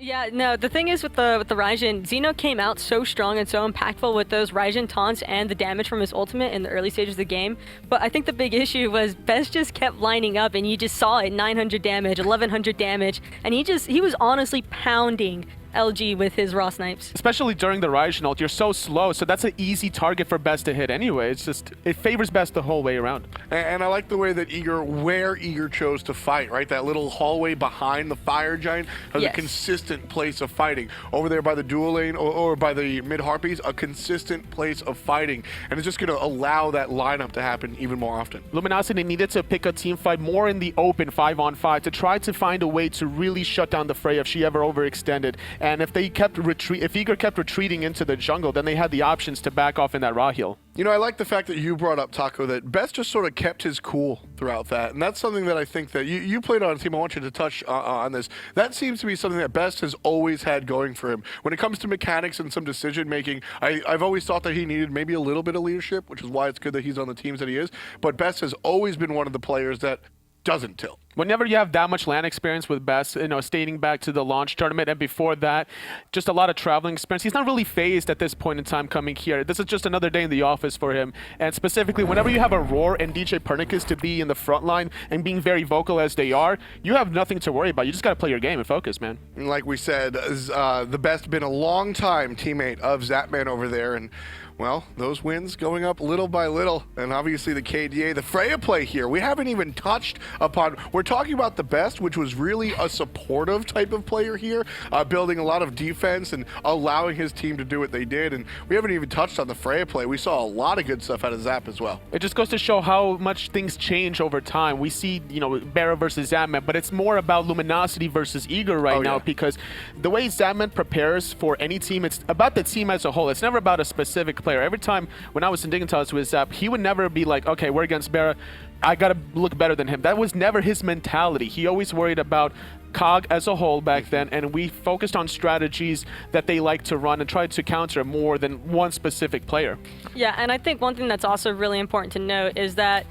Yeah, no, the thing is with the Raijin, Xeno came out so strong and so impactful with those Raijin taunts and the damage from his ultimate in the early stages of the game. But I think the big issue was Best just kept lining up and you just saw it, 900 damage, 1100 damage, and he was honestly pounding LG with his raw snipes. Especially during the Raijin ult, you're so slow, so that's an easy target for Best to hit anyway. It's just, it favors Best the whole way around. And I like the way that where Eager chose to fight, right? That little hallway behind the Fire Giant has a consistent place of fighting. Over there by the dual lane or by the mid Harpies, a consistent place of fighting. And it's just going to allow that lineup to happen even more often. Luminosity needed to pick a team fight more in the open 5-on-5 to try to find a way to really shut down the Fray if she ever overextended. And if Eager kept retreating into the jungle, then they had the options to back off in that raw heal. You know, I like the fact that you brought up, Taco, that Best just sort of kept his cool throughout that. And that's something that I think that you played on a team. I want you to touch on this. That seems to be something that Best has always had going for him. When it comes to mechanics and some decision making, I've always thought that he needed maybe a little bit of leadership, which is why it's good that he's on the teams that he is. But Best has always been one of the players that doesn't tilt. Whenever you have that much LAN experience with Best, you know, stating back to the launch tournament and before that, just a lot of traveling experience. He's not really phased at this point in time coming here. This is just another day in the office for him. And specifically, whenever you have Aror and djpernicus to be in the front line and being very vocal as they are, you have nothing to worry about. You just got to play your game and focus, man. And like we said, the Best been a long time teammate of Zapman over there, and well, those wins going up little by little, and obviously the KDA, the Freya play here, we haven't even touched upon. We're talking about the Best, which was really a supportive type of player here, building a lot of defense and allowing his team to do what they did, and we haven't even touched on the Freya play. We saw a lot of good stuff out of Zap as well. It just goes to show how much things change over time. We see, you know, BaRRa versus Zapman, but it's more about Luminosity versus Eager right now, because the way Zapman prepares for any team, it's about the team as a whole. It's never about a specific player. Every time when I was in Dignitas with Zap, he would never be like, okay, we're against BaRRa, I gotta look better than him. That was never his mentality. He always worried about COG as a whole back then, and we focused on strategies that they like to run and tried to counter more than one specific player. Yeah, and I think one thing that's also really important to note is that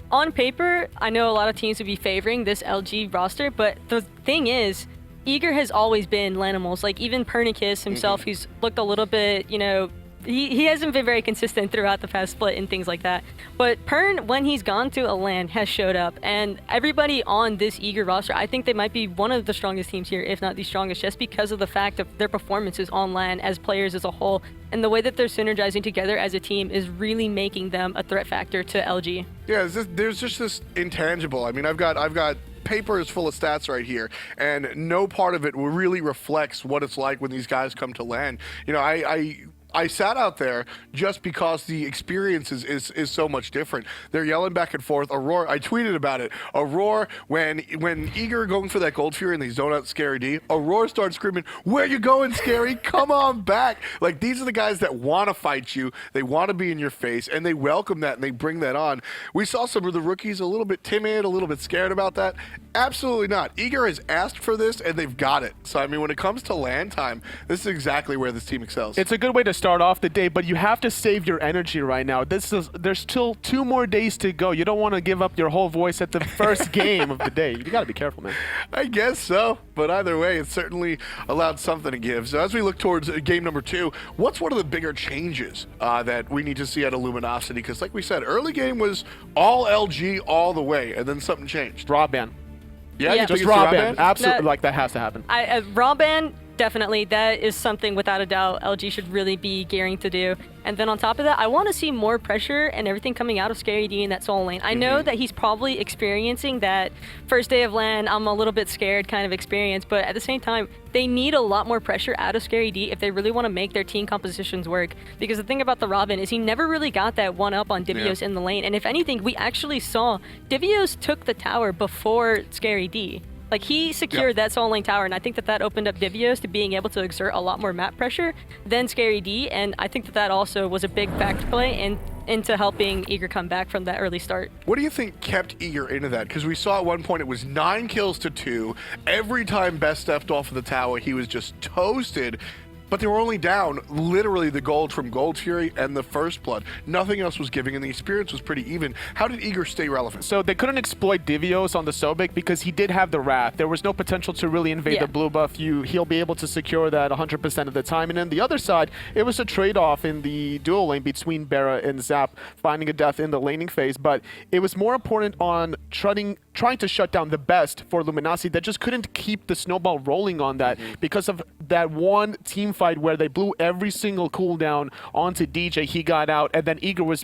on paper, I know a lot of teams would be favoring this LG roster, but the thing is, Eager has always been Lanimals. Like even Pernicus himself, who's looked a little bit, you know, he hasn't been very consistent throughout the past split and things like that. But Pern, when he's gone to a LAN, has showed up. And everybody on this Eager roster, I think they might be one of the strongest teams here, if not the strongest, just because of the fact of their performances on LAN as players as a whole. And the way that they're synergizing together as a team is really making them a threat factor to LG. Yeah, there's just this intangible. I mean, I've got paper is full of stats right here, and no part of it really reflects what it's like when these guys come to LAN. You know, I sat out there just because the experience is so much different. They're yelling back and forth. Aror, I tweeted about it. Aror, when Eager going for that Gold Fury and they zone out Scary D, Aror starts screaming, "Where you going, Scary? Come on back!" Like, these are the guys that want to fight you. They want to be in your face, and they welcome that, and they bring that on. We saw some of the rookies a little bit timid, a little bit scared about that. Absolutely not. Eager has asked for this, and they've got it. So, I mean, when it comes to LAN time, this is exactly where this team excels. It's a good way to start off the day, but you have to save your energy right now. There's still 2 more days to go. You don't want to give up your whole voice at the first game of the day. You got to be careful, man. I guess so, but either way, it's certainly allowed something to give. So as we look towards game number 2, what's one of the bigger changes that we need to see out of Luminosity? Because like we said, early game was all LG all the way, and then something changed. Raw ban. Yeah, you just raw ban. Absolutely, like that has to happen. Raw ban, definitely. That is something without a doubt LG should really be gearing to do. And then on top of that, I want to see more pressure and everything coming out of Scary D in that solo lane. I know that he's probably experiencing that first day of LAN, I'm a little bit scared kind of experience, but at the same time, they need a lot more pressure out of Scary D if they really want to make their team compositions work. Because the thing about the Robin is he never really got that one up on Divios in the lane. And if anything, we actually saw Divios took the tower before Scary D. Like, he secured that solo lane tower, and I think that that opened up Divios to being able to exert a lot more map pressure than Scary D, and I think that that also was a big factor play into helping Eager come back from that early start. What do you think kept Eager into that? Because we saw at one point it was 9 kills to 2. Every time Best stepped off of the tower, he was just toasted. but they were only down literally the gold from Gold Fury and the First Blood. Nothing else was giving, and the experience was pretty even. How did Eager stay relevant? So they couldn't exploit Divios on the Sobek because he did have the Wrath. There was no potential to really invade the blue buff. He'll be able to secure that 100% of the time. And then the other side, it was a trade-off in the dual lane between BaRRa and Zap, finding a death in the laning phase. But it was more important on trying to shut down TheBest for Luminosity that just couldn't keep the snowball rolling on that because of that one team fight where they blew every single cooldown onto DJ. He got out, and then Eager was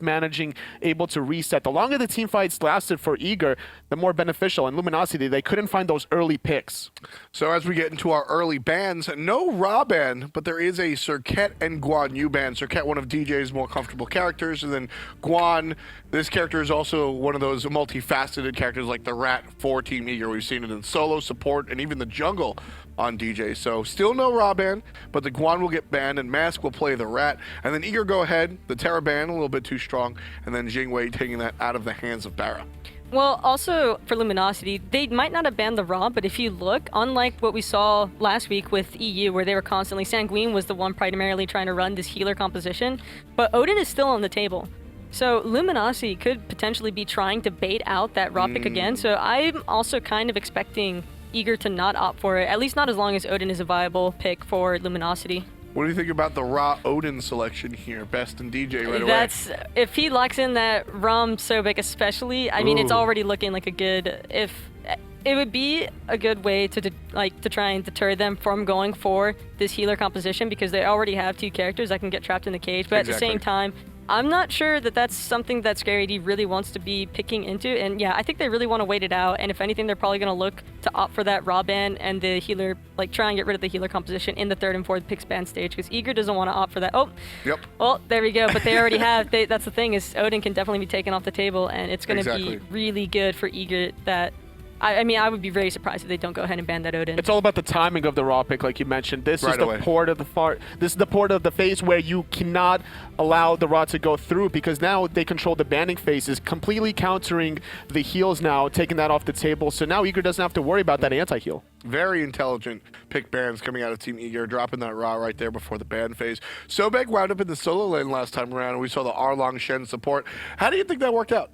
able to reset. The longer the team fights lasted for Eager, the more beneficial. And Luminosity, they couldn't find those early picks. So as we get into our early bans, no Ra ban, but there is a Serket and Guan Yu ban. Serket, one of DJ's more comfortable characters, and then Guan, this character is also one of those multifaceted characters like the Rat for Team Eager. We've seen it in solo, support, and even the jungle on DJ. So still no Ra ban, but the Guan will get banned, and Mask will play the Rat. And then Eager go ahead, the Terra ban, a little bit too strong, and then Jingwei taking that out of the hands of BaRRa. Well, also for Luminosity, they might not have banned the Ra, but if you look, unlike what we saw last week with EU, where they were constantly, Sanguine was the one primarily trying to run this healer composition, but Odin is still on the table. So Luminosity could potentially be trying to bait out that Ra pick again, so I'm also kind of expecting Eager to not opt for it, at least not as long as Odin is a viable pick for Luminosity. What do you think about the Ra Odin selection here? Best and DJ right away. If he locks in that Ram Sobek especially, I mean, it's already looking like it would be a good way to try and deter them from going for this healer composition because they already have two characters that can get trapped in the cage. But at the same time, I'm not sure that that's something that ScaryD really wants to be picking into. And yeah, I think they really want to wait it out. And if anything, they're probably going to look to opt for that Ra ban and the healer, try and get rid of the healer composition in the 3rd and 4th picks ban stage because Eager doesn't want to opt for that. Oh, yep. Well, there we go. But they already have. That's the thing is Odin can definitely be taken off the table, and it's going to be really good for Eager that. I mean, I would be very surprised if they don't go ahead and ban that Odin. It's all about the timing of the Ra pick, like you mentioned. This is the port of the phase where you cannot allow the Ra to go through because now they control the banning phases, completely countering the heals now, taking that off the table. So now Eager doesn't have to worry about that anti-heal. Very intelligent pick bans coming out of Team Eager, dropping that Ra right there before the ban phase. Sobek wound up in the solo lane last time around, and we saw the Erlang Shen support. How do you think that worked out?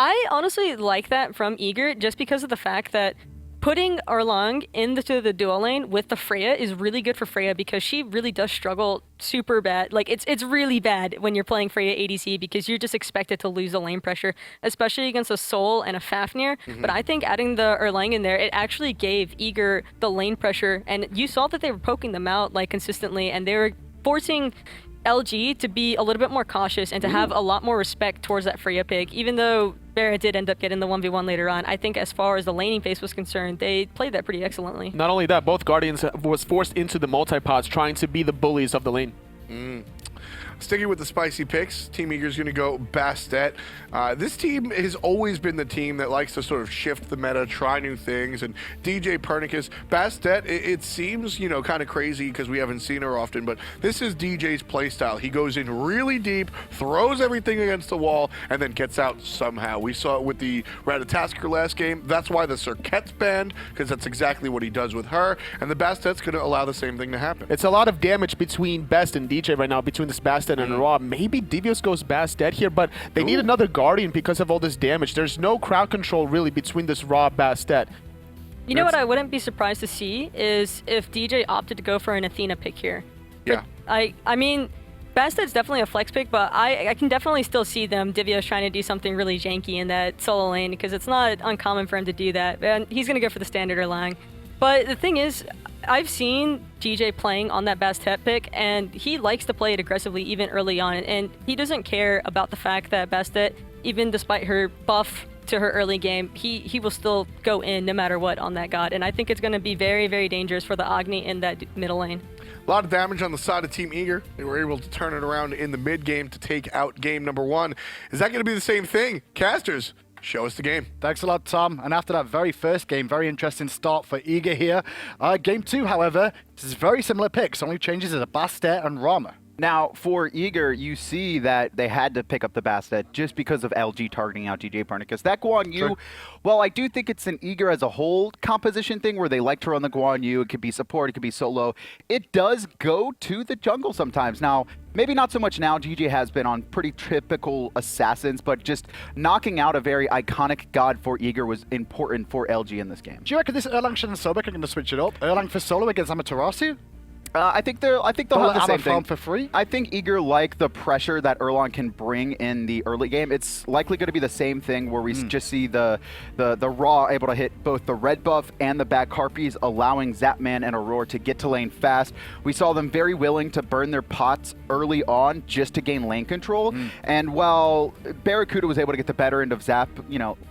I honestly like that from Eager just because of the fact that putting Erlang into the dual lane with the Freya is really good for Freya because she really does struggle super bad. It's really bad when you're playing Freya ADC because you're just expected to lose the lane pressure, especially against a Soul and a Fafnir. But I think adding the Erlang in there, it actually gave Eager the lane pressure, and you saw that they were poking them out consistently, and they were forcing LG to be a little bit more cautious and to have a lot more respect towards that Freya pick. Even though BaRRa did end up getting the 1v1 later on, I think as far as the laning phase was concerned, they played that pretty excellently. Not only that, both Guardians was forced into the multi-pods trying to be the bullies of the lane. Sticking with the spicy picks, Team Eager's going to go Bastet. This team has always been the team that likes to sort of shift the meta, try new things, and djpernicus. Bastet, it seems, kind of crazy because we haven't seen her often, but this is DJ's playstyle. He goes in really deep, throws everything against the wall, and then gets out somehow. We saw it with the Ratatoskr last game. That's why the Serket's banned, because that's exactly what he does with her, and the Bastet's going to allow the same thing to happen. It's a lot of damage between Best and DJ right now, between this Bastet and Raw. Maybe Divios goes Bastet here, but they need another Guardian because of all this damage. There's no crowd control really between this Raw Bastet. You know what I wouldn't be surprised to see is if DJ opted to go for an Athena pick here. Yeah. I mean, Bastet's definitely a flex pick, but I can definitely still see them, Divios, trying to do something really janky in that solo lane because it's not uncommon for him to do that. And he's going to go for the standard Erlang. But the thing is, I've seen DJ playing on that Bastet pick, and he likes to play it aggressively even early on, and he doesn't care about the fact that Bastet, even despite her buff to her early game, he will still go in no matter what on that god, and I think it's going to be very, very dangerous for the Agni in that middle lane. A lot of damage on the side of Team Eager. They were able to turn it around in the mid game to take out game number 1. Is that going to be the same thing? Casters, show us the game. Thanks a lot, Tom. And after that very first game, very interesting start for Eager here. Game 2, however, this is very similar picks, only changes is a Bastet and Rama. Now, for Eager, you see that they had to pick up the Bastet just because of LG targeting out djpernicus. That Guan Yu, well, I do think it's an Eager as a whole composition thing where they like to run the Guan Yu. It could be support, it could be solo. It does go to the jungle sometimes. Now, maybe not so much now. GJ has been on pretty typical assassins, but just knocking out a very iconic god for Eager was important for LG in this game. Do you reckon this Erlang, Shen, and Sobek are going to switch it up? Erlang for solo against Amaterasu? I think they'll have the same thing. For free? I think Eager like the pressure that Erlang can bring in the early game. It's likely going to be the same thing where we just see the Raw able to hit both the red buff and the back harpies, allowing Zapman and Aror to get to lane fast. We saw them very willing to burn their pots early on just to gain lane control. And while BaRRaCCuDDa was able to get the better end of Zap,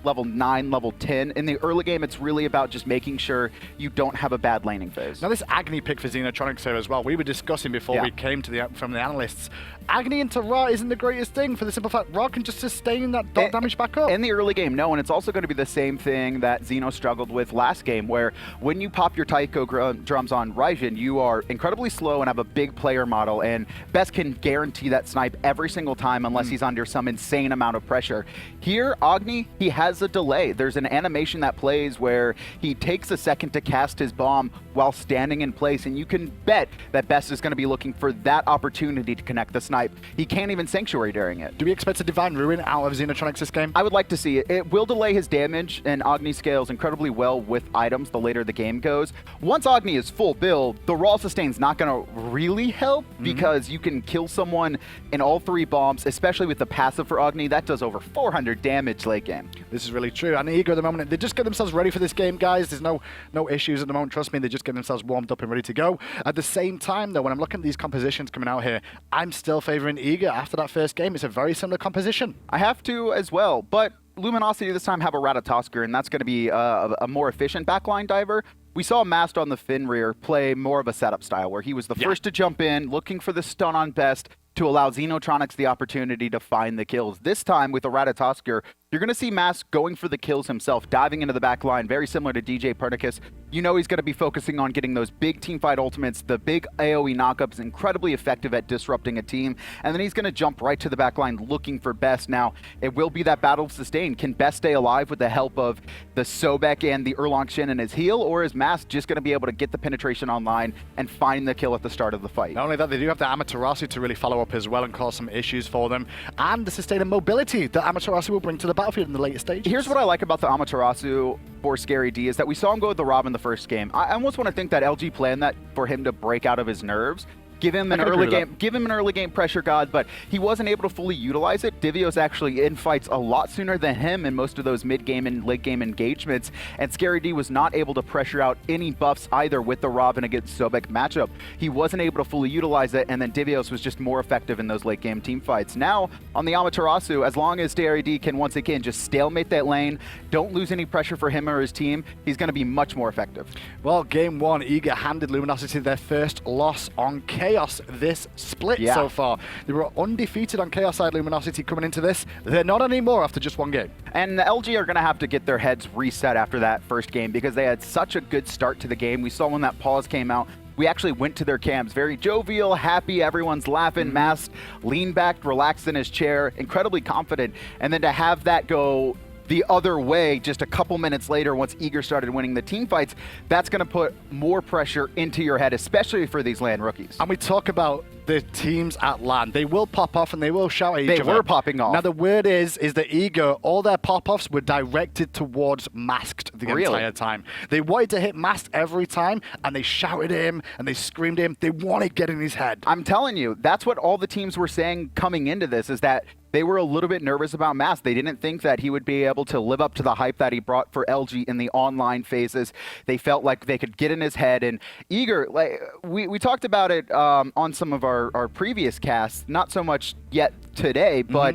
level 9, level 10, in the early game, it's really about just making sure you don't have a bad laning phase. Now, this Agni pick for Xenotronics as well. We were discussing before we came to from the analysts. Agni into Ra isn't the greatest thing for the simple fact Ra can just sustain that dot damage back up. In the early game, no, and it's also going to be the same thing that Xeno struggled with last game, where when you pop your taiko drums on Raijin, you are incredibly slow and have a big player model, and Best can guarantee that snipe every single time unless he's under some insane amount of pressure. Here, Agni, he has a delay. There's an animation that plays where he takes a second to cast his bomb while standing in place, and you can bet that Best is going to be looking for that opportunity to connect the snipe. He can't even Sanctuary during it. Do we expect a Divine Ruin out of Xenotronics this game? I would like to see it. It will delay his damage, and Agni scales incredibly well with items the later the game goes. Once Agni is full build, the raw sustain's not going to really help because you can kill someone in all 3 bombs, especially with the passive for Agni. That does over 400 damage late game. This is really true. And Eager at the moment, they just get themselves ready for this game, guys. There's no issues at the moment. Trust me, they just get themselves warmed up and ready to go. At the same time, though, when I'm looking at these compositions coming out here, I'm still favoring Eager after that first game. It's a very similar composition. I have to as well, but Luminosity this time have a Ratatoskr, and that's going to be a more efficient backline diver. We saw Mast on the Fafnir play more of a setup style, where he was the first to jump in, looking for the stun on Best to allow Xenotronics the opportunity to find the kills. This time with the Ratatoskr, you're going to see Mast going for the kills himself, diving into the back line, very similar to djpernicus. You know he's going to be focusing on getting those big teamfight ultimates, the big AoE knockups, incredibly effective at disrupting a team, and then he's going to jump right to the back line looking for Best. Now, it will be that battle of sustain. Can Best stay alive with the help of the Sobek and the Erlang Shen and his heal, or is Mast just going to be able to get the penetration online and find the kill at the start of the fight? Not only that, they do have the Amaterasu to really follow up as well and cause some issues for them, and the sustained mobility that Amaterasu will bring to the battlefield in the later stages. Here's what I like about the Amaterasu for ScaryD is that we saw him go with the Rob in the first game. I almost want to think that LG planned that for him to break out of his nerves. Give him an early game pressure god, but he wasn't able to fully utilize it. Divios actually in fights a lot sooner than him in most of those mid-game and late-game engagements, and ScaryD was not able to pressure out any buffs either with the Robin against Sobek matchup. He wasn't able to fully utilize it, and then Divios was just more effective in those late-game team fights. Now, on the Amaterasu, as long as ScaryD can once again just stalemate that lane, don't lose any pressure for him or his team, he's going to be much more effective. Well, game 1, Eager handed Luminosity their first loss on Chaos this split so far. They were undefeated on Chaos side Luminosity coming into this. They're not anymore after just 1 game. And the LG are going to have to get their heads reset after that first game because they had such a good start to the game. We saw when that pause came out, we actually went to their camps, very jovial, happy, everyone's laughing, Mast leaned back, relaxed in his chair, incredibly confident. And then to have that go the other way just a couple minutes later once Eager started winning the team fights, that's going to put more pressure into your head, especially for these LAN rookies. And we talk about the teams at LAN. They will pop off and they will shout at each other. They were popping off. Now the word is that Eager, all their pop-offs were directed towards Masked the entire time. They wanted to hit Masked every time, and they shouted at him and they screamed at him. They wanted to get in his head. I'm telling you, that's what all the teams were saying coming into this, is that they were a little bit nervous about Mast. They didn't think that he would be able to live up to the hype that he brought for LG in the online phases. They felt like they could get in his head. And Eager, like we talked about it on some of our previous casts, not so much yet today, but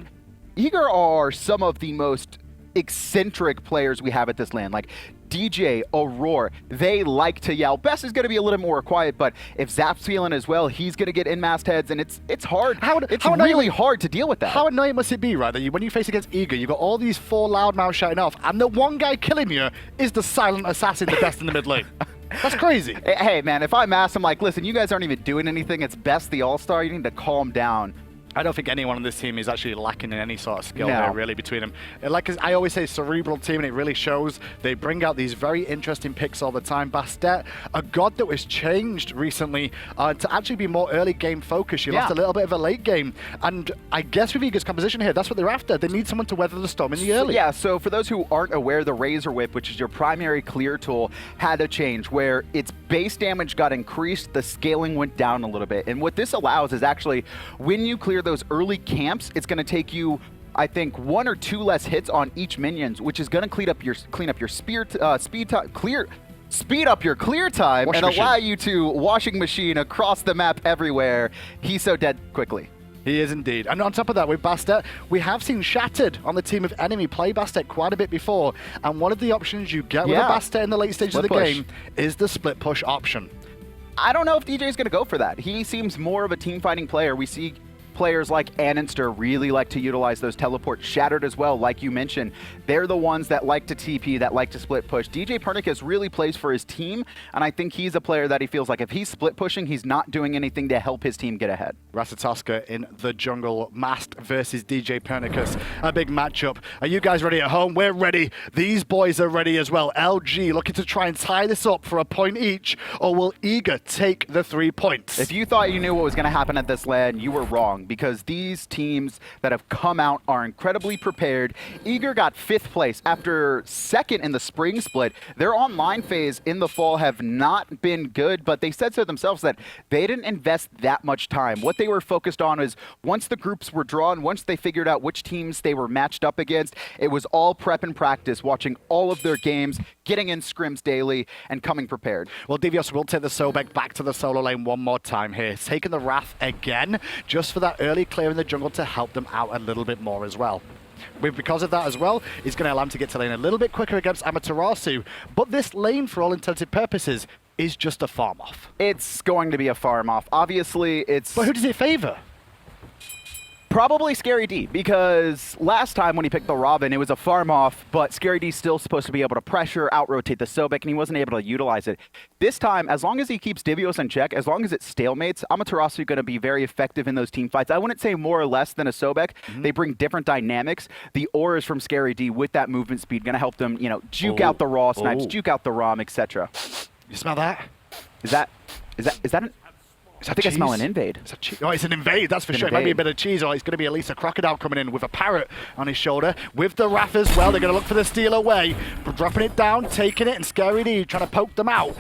Eager are some of the most eccentric players we have at this LAN. Like DJ, Aror, they like to yell. Best is going to be a little more quiet, but if Zap's feeling as well, he's going to get in Mast heads, and it's hard. It's really hard to deal with that. How annoying must it be, right, that when you face against Eager, you've got all these 4 loudmouths shouting off, and the one guy killing you is the silent assassin, the best in the mid lane. That's crazy. Hey, man, if I'm asked, I'm like, listen, you guys aren't even doing anything. It's best the all-star. You need to calm down. I don't think anyone on this team is actually lacking in any sort of skill No. there, really, between them. Like I always say, cerebral team, and it really shows. They bring out these very interesting picks all the time. Bastet, a god that was changed recently to actually be more early game focused. You lost a little bit of a late game. And I guess with Eager's composition here, that's what they're after. They need someone to weather the storm in the early. Yeah, so for those who aren't aware, the Razor Whip, which is your primary clear tool, had a change where its base damage got increased, the scaling went down a little bit. And what this allows is actually, when you clear those early camps, it's going to take you, I think, 1 or 2 less hits on each minions, which is going to clean up your speed up your clear time and allow you to washing machine across the map everywhere. He's so dead quickly. He is indeed. And on top of that, with Bastet, we have seen Shattered on the team of Enemy play Bastet quite a bit before. And one of the options you get with a Bastet in the late stages of the game is the split push option. I don't know if DJ is going to go for that. He seems more of a team fighting player. We see players like Anninster really like to utilize those teleports. Shattered as well, like you mentioned. They're the ones that like to TP, that like to split push. djpernicus really plays for his team, and I think he's a player that he feels like if he's split pushing, he's not doing anything to help his team get ahead. Ratatoskr in the jungle, Mast versus djpernicus. A big matchup. Are you guys ready at home? We're ready. These boys are ready as well. LG looking to try and tie this up for a point each, or will Eager take the 3 points? If you thought you knew what was going to happen at this LAN, you were wrong, because these teams that have come out are incredibly prepared. Eager got 5th place after 2nd in the spring split. Their online phase in the fall have not been good, but they said so themselves that they didn't invest that much time. What they were focused on is once the groups were drawn, once they figured out which teams they were matched up against, it was all prep and practice, watching all of their games, getting in scrims daily, and coming prepared. Well, Divios will take the Sobek back to the solo lane one more time here. Taking the Wrath again, just for that early clear in the jungle to help them out a little bit more as well. Because of that as well, it's going to allow him to get to lane a little bit quicker against Amaterasu. But this lane, for all intents and purposes, is just a farm off. It's going to be a farm off. Obviously, it's... But who does it favor? Probably Scary D, because last time when he picked the Robin, it was a farm off, but Scary D's still supposed to be able to pressure, out-rotate the Sobek, and he wasn't able to utilize it. This time, as long as he keeps Divios in check, as long as it stalemates, Amaterasu going to be very effective in those team fights. I wouldn't say more or less than a Sobek. They bring different dynamics. The auras from Scary D with that movement speed going to help them, you know, juke out the raw snipes, juke out the Rom, etc. You smell that? Is that an... I think I smell an invade. It's oh, it's an invade, that's for sure. It might be a bit of cheese, or it's going to be at least a crocodile coming in with a parrot on his shoulder. With the Wrath as well, they're going to look for the steal away. Dropping it down, taking it, and Scary D trying to poke them out.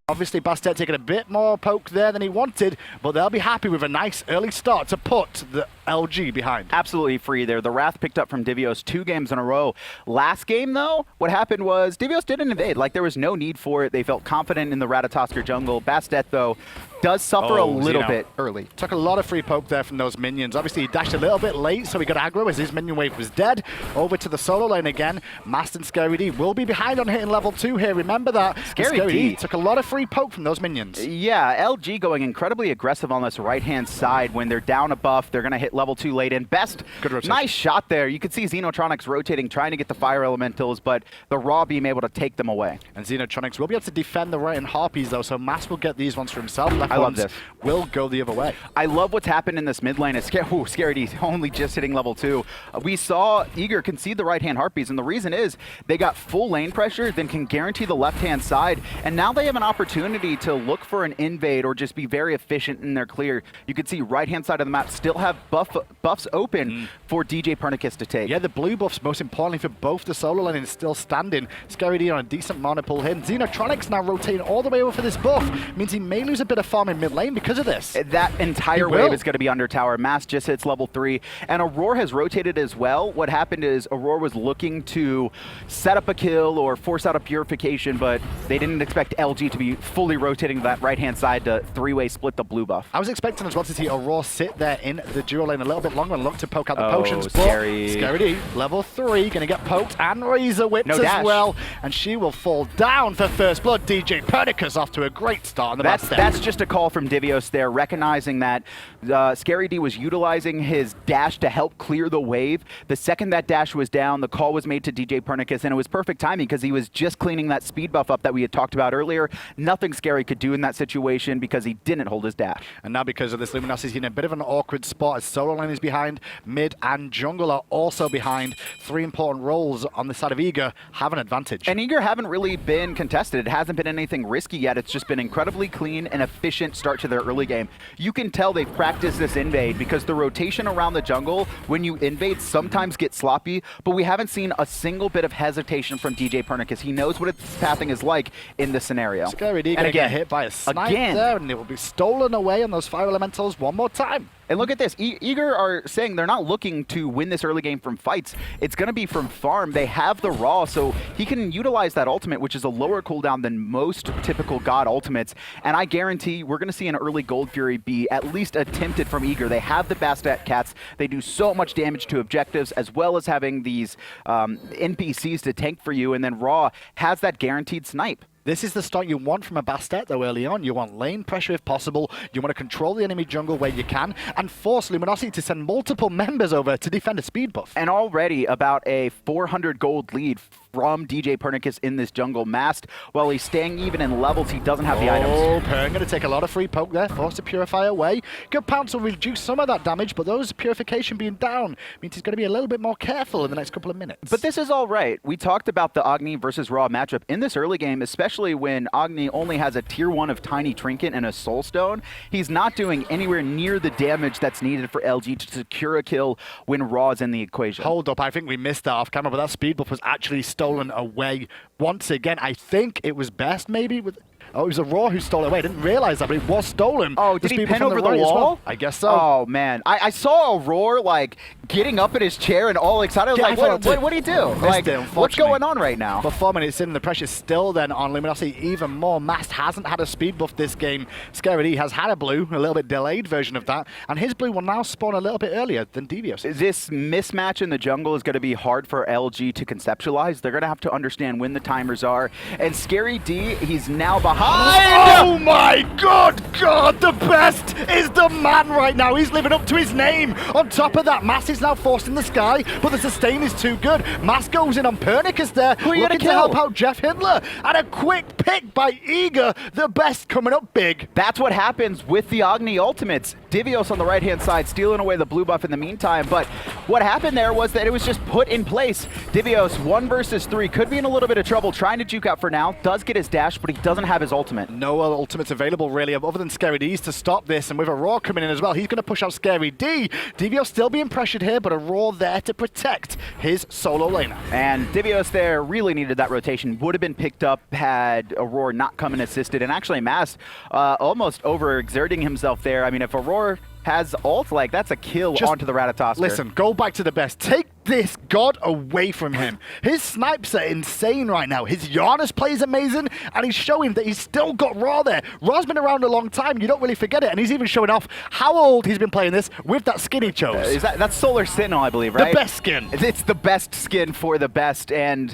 Obviously, Bastet taking a bit more poke there than he wanted, but they'll be happy with a nice early start to put the LG behind. Absolutely free there. The Wrath picked up from Divios 2 games in a row. Last game, though, what happened was Divios didn't invade. Like, there was no need for it. They felt confident in the Ratatoskr jungle. Bastet, though, does suffer a little bit early. Took a lot of free poke there from those minions. Obviously, he dashed a little bit late, so he got aggro as his minion wave was dead. Over to the solo lane again. Mast and Scary D will be behind on hitting level 2 here. Remember that. Scary D took a lot of free poke from those minions. Yeah, LG going incredibly aggressive on this right-hand side. When they're down a buff, they're going to hit level 2 late in. Best, good rotation. Nice shot there. You could see Xenotronics rotating, trying to get the fire elementals, but the raw beam able to take them away. And Xenotronics will be able to defend the right-hand harpies, though, so Mast will get these ones for himself. I love this. Will go the other way. I love what's happened in this mid lane. It's Scary D only just hitting level 2. We saw Eager concede the right-hand harpies, and the reason is they got full lane pressure, then can guarantee the left-hand side, and now they have an opportunity to look for an invade or just be very efficient in their clear. You can see right-hand side of the map still have buffs open for djpernicus to take. Yeah, the blue buffs, most importantly for both the solo lane, is still standing. Scary D on a decent mana pull here. Xenotronics now rotating all the way over for this buff. Means he may lose a bit of farm in mid lane because of this. That entire wave is going to be under tower. Mass just hits level 3. And Aror has rotated as well. What happened is Aror was looking to set up a kill or force out a purification, but they didn't expect LG to be fully rotating that right-hand side to 3-way split the blue buff. I was expecting as well to see Aror sit there in the dual lane a little bit longer and look to poke out the potions. Scary. Scary D, level 3, going to get poked and razor whipped as well. And she will fall down for first blood. djpernicus off to a great start on the Bastet. That's just a call from Divios there, recognizing that ScaryD was utilizing his dash to help clear the wave. The second that dash was down, the call was made to djpernicus, and it was perfect timing because he was just cleaning that speed buff up that we had talked about earlier. Nothing Scary could do in that situation because he didn't hold his dash. And now because of this, Luminosity is in a bit of an awkward spot as solo lane is behind, mid and jungle are also behind. 3 important roles on the side of Eager have an advantage. And Eager haven't really been contested. It hasn't been anything risky yet. It's just been incredibly clean and efficient start to their early game. You can tell they've practiced this invade because the rotation around the jungle when you invade sometimes gets sloppy, but we haven't seen a single bit of hesitation from djpernicus. He knows what its pathing is like in this scenario. ScaryD gonna get hit by a snipe there, and it will be stolen away on those fire elementals one more time. And look at this. Eager are saying they're not looking to win this early game from fights. It's going to be from farm. They have the Raw, so he can utilize that ultimate, which is a lower cooldown than most typical God ultimates. And I guarantee we're going to see an early Gold Fury be at least attempted from Eager. They have the Bastet cats. They do so much damage to objectives, as well as having these NPCs to tank for you. And then Raw has that guaranteed snipe. This is the start you want from a Bastet, though, early on. You want lane pressure if possible. You want to control the enemy jungle where you can and force Luminosity to send multiple members over to defend a speed buff. And already about a 400 gold lead from djpernicus in this jungle. Mast, while he's staying even in levels, he doesn't have the items. Oh, Pern going to take a lot of free poke there, force the Purify away. Good pounce will reduce some of that damage, but those Purification being down means he's going to be a little bit more careful in the next couple of minutes. But this is all right. We talked about the Agni versus Raw matchup in this early game, especially when Agni only has a tier 1 of Tiny Trinket and a Soul Stone. He's not doing anywhere near the damage that's needed for LG to secure a kill when Raw is in the equation. Hold up, I think we missed that off camera, but that speed buff was actually stolen away once again. I think it was Best maybe with... Oh, it was a Raw who stole it away. I didn't realize that, but it was stolen. Oh, did he pen over the wall? Well. I guess so. Oh, man. I saw Aurora, like, getting up in his chair and all excited. I was like, what do you do? Like, what's going on right now? But 4 minutes in, the pressure's still then on Luminosity even more. Mast hasn't had a speed buff this game. ScaryD has had a blue, a little bit delayed version of that, and his blue will now spawn a little bit earlier than Divios. This mismatch in the jungle is going to be hard for LG to conceptualize. They're going to have to understand when the timers are. And ScaryD, he's now behind. Oh my God, TheBest is the man right now. He's living up to his name. On top of that, Mass is now forced in the sky, but the sustain is too good. Mass goes in on Pernicus there, looking to help out JeffHindla. And a quick pick by Eager. TheBest coming up big. That's what happens with the Agni ultimates. Divios on the right-hand side stealing away the blue buff in the meantime, but what happened there was that it was just put in place. Divios, 1 versus 3, could be in a little bit of trouble trying to juke out for now. Does get his dash, but he doesn't have his ultimate. No ultimates available really other than ScaryD's to stop this, and with Aror coming in as well, he's going to push out ScaryD. Divios still being pressured here, but Aror there to protect his solo laner. And Divios there really needed that rotation. Would have been picked up had Aror not come and assisted, and actually Mast almost overexerting himself there. I mean, if Aror has ult, like, that's a kill onto the Ratatoskr. Listen, go back to TheBest. Take this god away from him. His snipes are insane right now. His Giannis play is amazing, and he's showing that he's still got Raw there. Raw's been around a long time. You don't really forget it, and he's even showing off how old he's been playing this with that skin he chose. That's Solar Sentinel, I believe, right? The best skin. It's the best skin for TheBest, and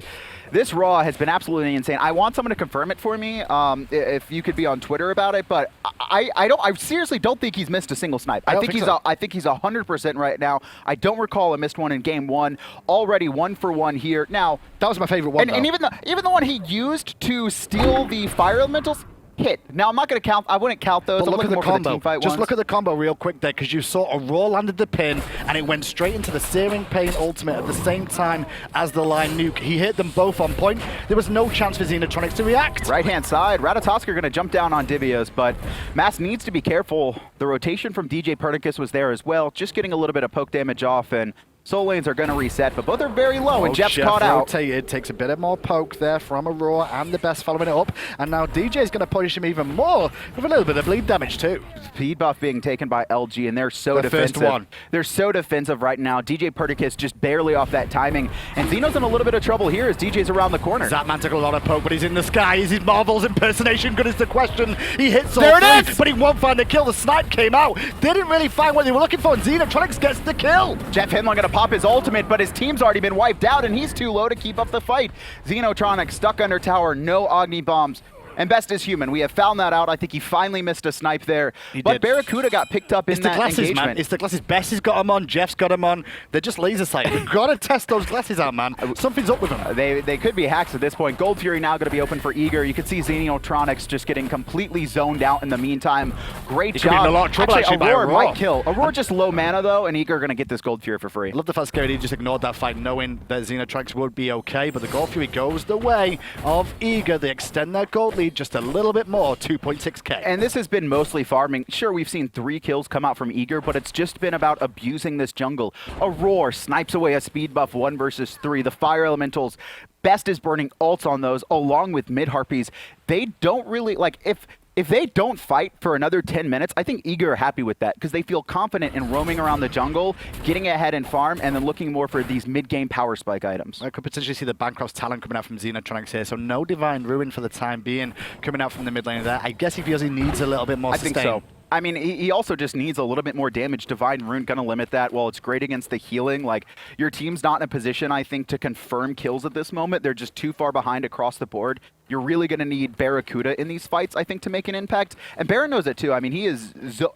this Raw has been absolutely insane. I want someone to confirm it for me, if you could be on Twitter about it, but I seriously don't think he's missed a single snipe. I think he's 100% right now. I don't recall a missed one in game 1. Already 1 for 1 here. Now, that was my favorite one. And even the one he used to steal the fire elementals hit. Now, I'm not going to count. I wouldn't count those. But look at the combo. Just look at the combo real quick there, because you saw Aurora landed the pin, and it went straight into the Searing Pain ultimate at the same time as the line nuke. He hit them both on point. There was no chance for Xenotronics to react. Right-hand side, Ratatoskr going to jump down on Divios, but Mass needs to be careful. The rotation from djpernicus was there as well, just getting a little bit of poke damage off, and soul lanes are going to reset, but both are very low, and Jeff's caught out. Rotated, takes a bit of more poke there from Aurora, and TheBest following it up, and now DJ's going to punish him even more with a little bit of bleed damage too. Speed buff being taken by LG, and they're so defensive. First one. They're so defensive right now. djpernicus just barely off that timing, and Xeno's in a little bit of trouble here as DJ's around the corner. Zapman took a lot of poke, but he's in the sky. Is his Marvel's impersonation good is the question. He hits all there it three, is! But he won't find the kill. The snipe came out. Didn't really find what they were looking for, and Xenotronics gets the kill. JeffHindla going to pop his ultimate, but his team's already been wiped out, and he's too low to keep up the fight. Xenotronics stuck under tower, no Agni bombs. And Best is human. We have found that out. I think he finally missed a snipe there. But did. BaRRaCCuDDa got picked up in that engagement. Man. It's the glasses. Best has got them on. Jeff's got them on. They're just laser sight. We've got to test those glasses out, man. Something's up with them. They could be hacks at this point. Gold Fury now going to be open for Eager. You can see Xenotronics just getting completely zoned out in the meantime. Great job. Could be in a lot of trouble, actually, by Aror Aror. might kill. Aror just low mana, though, and Eager going to get this Gold Fury for free. I love the fact Scary just ignored that fight, knowing that Xenotronics would be okay, but the Gold Fury goes the way of Eager. They extend their gold lead just a little bit more, 2.6k. And this has been mostly farming. Sure, we've seen 3 kills come out from Eager, but it's just been about abusing this jungle. Aror snipes away a speed buff 1 versus 3. The Fire Elementals, Best is burning ults on those, along with mid-harpies. They don't really, like, if they don't fight for another 10 minutes, I think Eager are happy with that because they feel confident in roaming around the jungle, getting ahead in farm, and then looking more for these mid-game power spike items. I could potentially see the Bancroft's talent coming out from Xenotronics here, so no Divine Ruin for the time being coming out from the mid lane there. I guess he feels he needs a little bit more sustain. I think so. I mean, he also just needs a little bit more damage. Divine Rune going to limit that. While it's great against the healing, like, your team's not in a position, I think, to confirm kills at this moment. They're just too far behind across the board. You're really going to need BaRRaCCuDDa in these fights, I think, to make an impact. And Baron knows it, too. I mean, he is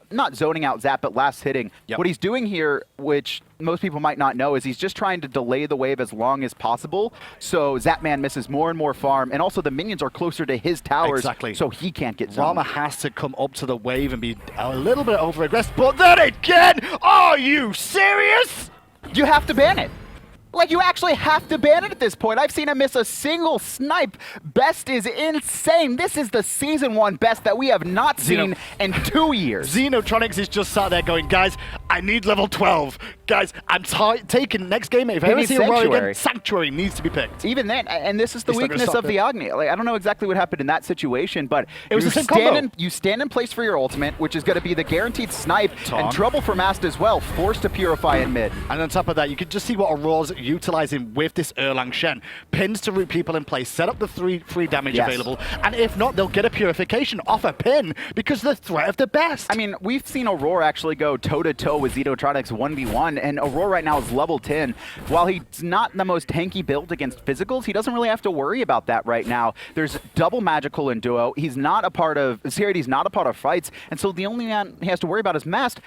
not zoning out Zap, but last hitting. Yep. What he's doing here, which most people might not know, is he's just trying to delay the wave as long as possible. So Zapman misses more and more farm. And also the minions are closer to his towers, so he can't get zoned. Rama has to come up to the wave and be a little bit over-aggressive. But then again, are you serious? You have to ban it. Like, you actually have to ban it at this point. I've seen him miss a single snipe. Best is insane. This is the Season 1 Best that we have not seen in 2 years. Xenotronics is just sat there going, guys, I need level 12. Guys, I'm taking next game. If I ever see a Roy again, Sanctuary needs to be picked. Even then, and this is the weakness of the Agni. Like, I don't know exactly what happened in that situation, but it was the same combo. You stand in place for your ultimate, which is going to be the guaranteed snipe, and trouble for Mast as well, forced to purify in mid. And on top of that, you can just see what Auror's utilizing with this Erlang Shen. Pins to root people in place, set up the free damage available, and if not, they'll get a purification off a pin because of the threat of the best. I mean, we've seen Aror actually go toe-to-toe with Xenotronics 1v1, and Aror right now is level 10. While he's not the most tanky build against physicals, he doesn't really have to worry about that right now. There's double magical in duo. He's not a part of Serity's not a part of fights, and so the only man he has to worry about is Mast.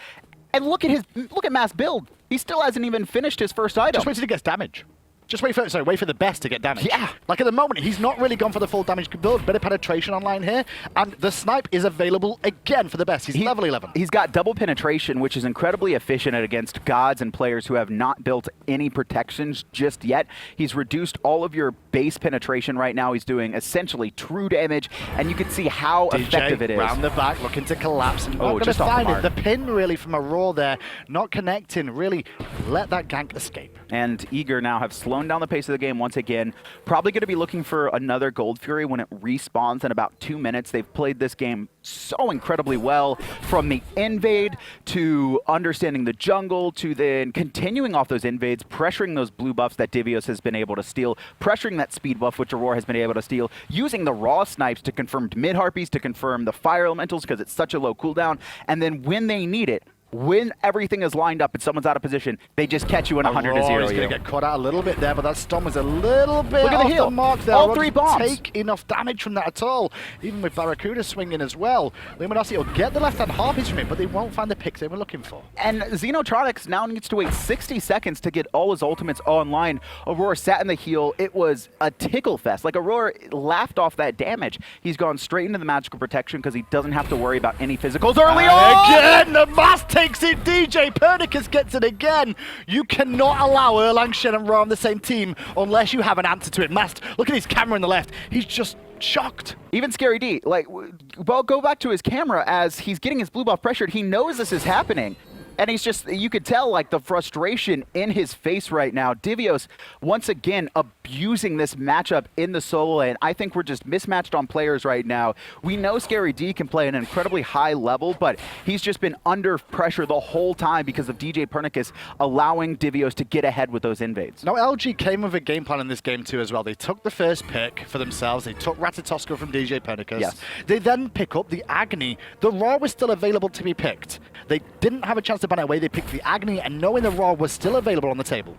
And look at Mast's build. He still hasn't even finished his first item. Just wait till he gets damage. Just wait for the best to get damage. Yeah. Like at the moment, he's not really gone for the full damage build. Better penetration online here. And the snipe is available again for the best. He's level 11. He's got double penetration, which is incredibly efficient against gods and players who have not built any protections just yet. He's reduced all of your base penetration right now. He's doing essentially true damage, and you can see how effective it is. Round the back, looking to collapse. And not going to find it. The pin really from Aror there, not connecting, really let that gank escape. And Eager now have slowed down the pace of the game once again. Probably going to be looking for another Gold Fury when it respawns in about 2 minutes. They've played this game so incredibly well, from the invade to understanding the jungle to then continuing off those invades, pressuring those blue buffs that Divios has been able to steal, pressuring that speed buff which Aror has been able to steal, using the raw snipes to confirm mid-harpies, to confirm the fire elementals because it's such a low cooldown, and then when they need it, when everything is lined up and someone's out of position, they just catch you in 100 to 0. He's going to get caught out a little bit there, but that stun was a little bit Look at off the mark there. All 3 bombs. Take enough damage from that at all. Even with BaRRaCCuDDa swinging as well. Luminosity will get the left-hand harpies from it, but they won't find the picks they were looking for. And Xenotronics now needs to wait 60 seconds to get all his ultimates online. Aurora sat in the heal. It was a tickle fest. Like, Aurora laughed off that damage. He's gone straight into the magical protection because he doesn't have to worry about any physicals early on. Again, the Mask takes it. djpernicus gets it again. You cannot allow Erlang, Shen, and Ra on the same team unless you have an answer to it. Mast, look at his camera on the left. He's just shocked. Even Scary D, like, well, go back to his camera as he's getting his blue buff pressured. He knows this is happening. And he's just, you could tell, like, the frustration in his face right now. Divios, once again, abusing this matchup in the solo lane. I think we're just mismatched on players right now. We know Scary D can play at an incredibly high level, but he's just been under pressure the whole time because of djpernicus allowing Divios to get ahead with those invades. Now, LG came with a game plan in this game too as well. They took the first pick for themselves. They took Ratatoskr from djpernicus. Yes. They then pick up the Agni. The Ra was still available to be picked. They didn't have a chance to ban it away. They picked the Agni, and knowing the Ra was still available on the table.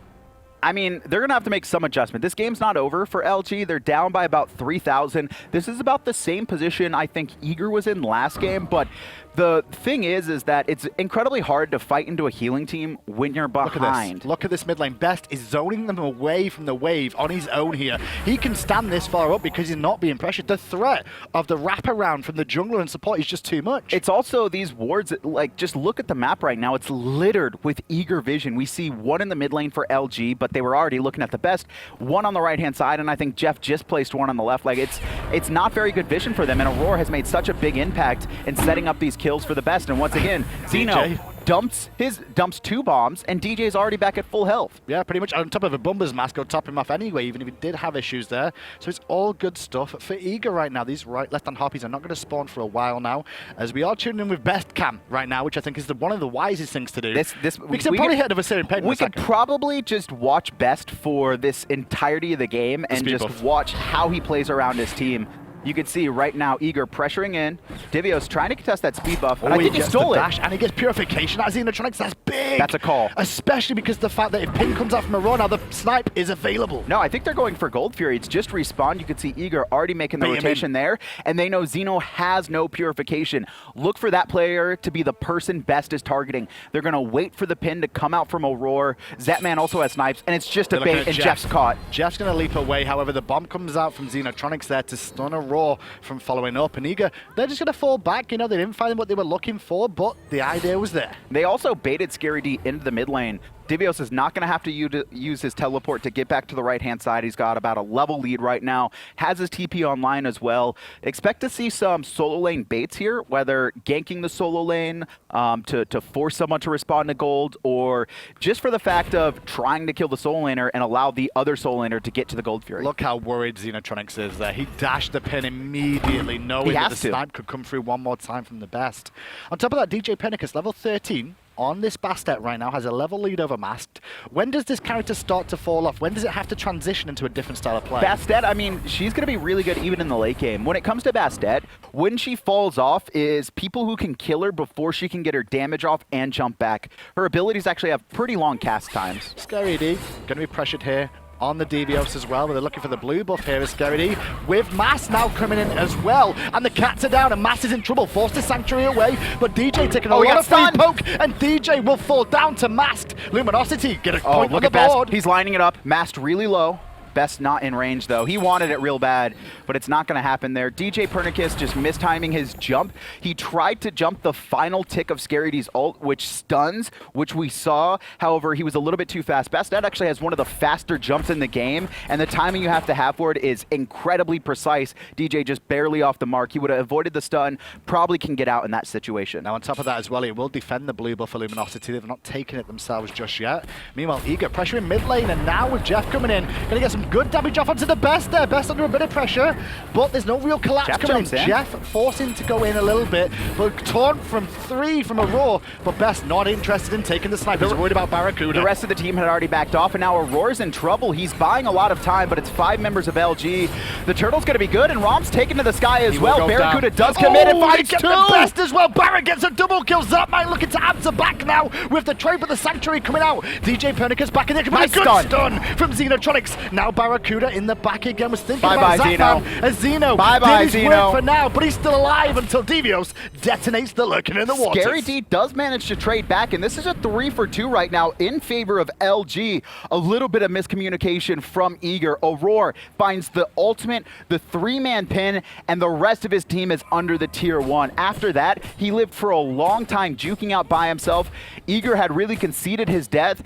I mean, they're going to have to make some adjustment. This game's not over for LG. They're down by about 3,000. This is about the same position I think Eager was in last game, but the thing is that it's incredibly hard to fight into a healing team when you're behind. Look at this mid lane. Best is zoning them away from the wave on his own here. He can stand this far up because he's not being pressured. The threat of the wraparound from the jungler and support is just too much. It's also these wards, like, just look at the map right now. It's littered with Eager vision. We see one in the mid lane for LG, but they were already looking at the best. One on the right-hand side, and I think Jeff just placed one on the left. Like, it's not very good vision for them, and Aror has made such a big impact in setting up these kills for the best. And once again, Xeno dumps 2 bombs, and DJ's already back at full health. Yeah, pretty much on top of a Bumba's mask, will top him off anyway, even if he did have issues there. So it's all good stuff for Eager right now. These left-hand harpies are not going to spawn for a while now, as we are tuning in with Best Cam right now, which I think is one of the wisest things to do. Because they're probably ahead of a Syrian Pain. We could probably just watch Best for this entirety of the game and just watch how he plays around his team. You can see right now Eager pressuring in. Divios trying to contest that speed buff. I think he stole it. Dash, and he gets purification out of Xenotronics. That's big. That's a call. Especially because the fact that if ping comes out from Aror, now the snipe is available. No, I think they're going for Gold Fury. It's just respawn. You can see Eager already making the rotation there, and they know Xeno has no purification. Look for that player to be the person Best is targeting. They're going to wait for the pin to come out from Aror. Zapman also has snipes, and it's just a bait, and Jeff's caught. Jeff's going to leap away. However, the bomb comes out from Xenotronics there to stun Aror from following up, and Eager, they're just going to fall back. You know, they didn't find what they were looking for, but the idea was there. They also baited ScaryD into the mid lane. Divios is not going to have to use his teleport to get back to the right-hand side. He's got about a level lead right now, has his TP online as well. Expect to see some solo lane baits here, whether ganking the solo lane to force someone to respond to gold, or just for the fact of trying to kill the solo laner and allow the other solo laner to get to the Gold Fury. Look how worried Xenotronics is there. He dashed the pin immediately, knowing that the snipe could come through one more time from the Best. On top of that, djpernicus, level 13, on this Bastet right now, has a level lead over Masked. When does this character start to fall off? When does it have to transition into a different style of play? Bastet, I mean, she's going to be really good even in the late game. When it comes to Bastet, when she falls off is people who can kill her before she can get her damage off and jump back. Her abilities actually have pretty long cast times. ScaryD, going to be pressured here on the Divios as well, but they're looking for the blue buff here is ScaryD, with Mass now coming in as well, and the cats are down, and Mass is in trouble, forced his Sanctuary away, but DJ taking a lot of free poke, and DJ will fall down to Masked. Luminosity get a point on the board. He's lining it up, Masked really low. Best not in range, though. He wanted it real bad, but it's not going to happen there. djpernicus just mistiming his jump. He tried to jump the final tick of ScaryD's ult, which stuns, which we saw. However, he was a little bit too fast. Bastet actually has one of the faster jumps in the game, and the timing you have to have for it is incredibly precise. DJ just barely off the mark. He would have avoided the stun, probably can get out in that situation. Now, on top of that as well, he will defend the blue buff for Luminosity. They've not taken it themselves just yet. Meanwhile, Eager pressuring mid lane, and now with Jeff coming in, going to get some good damage off onto the Best there. Best under a bit of pressure, but there's no real collapse coming in. Jeff forcing to go in a little bit, but taunt from 3 from Aror, but Best not interested in taking the snipe. He's worried about BaRRaCCuDDa. The rest of the team had already backed off, and now Auror's in trouble. He's buying a lot of time, but it's 5 members of LG. The Turtle's going to be good, and Rom's taken to the sky as well. BaRRaCCuDDa does come in and finds 2! The Best as well. BaRRa gets a double kill. Zapman looking to answer back now with the trade, but the Sanctuary coming out. djpernicus back in there. Nice good stun from Xenotronics. Now BaRRaCCuDDa in the back again, was thinking about Zapman as Xeno. Bye-bye, did his work for now, but he's still alive until Divios detonates the lurking in the waters. ScaryD does manage to trade back, and this is a 3 for 2 right now in favor of LG. A little bit of miscommunication from Eager. Aror finds the ultimate, the 3-man pin, and the rest of his team is under the tier 1. After that, he lived for a long time juking out by himself. Eager had really conceded his death,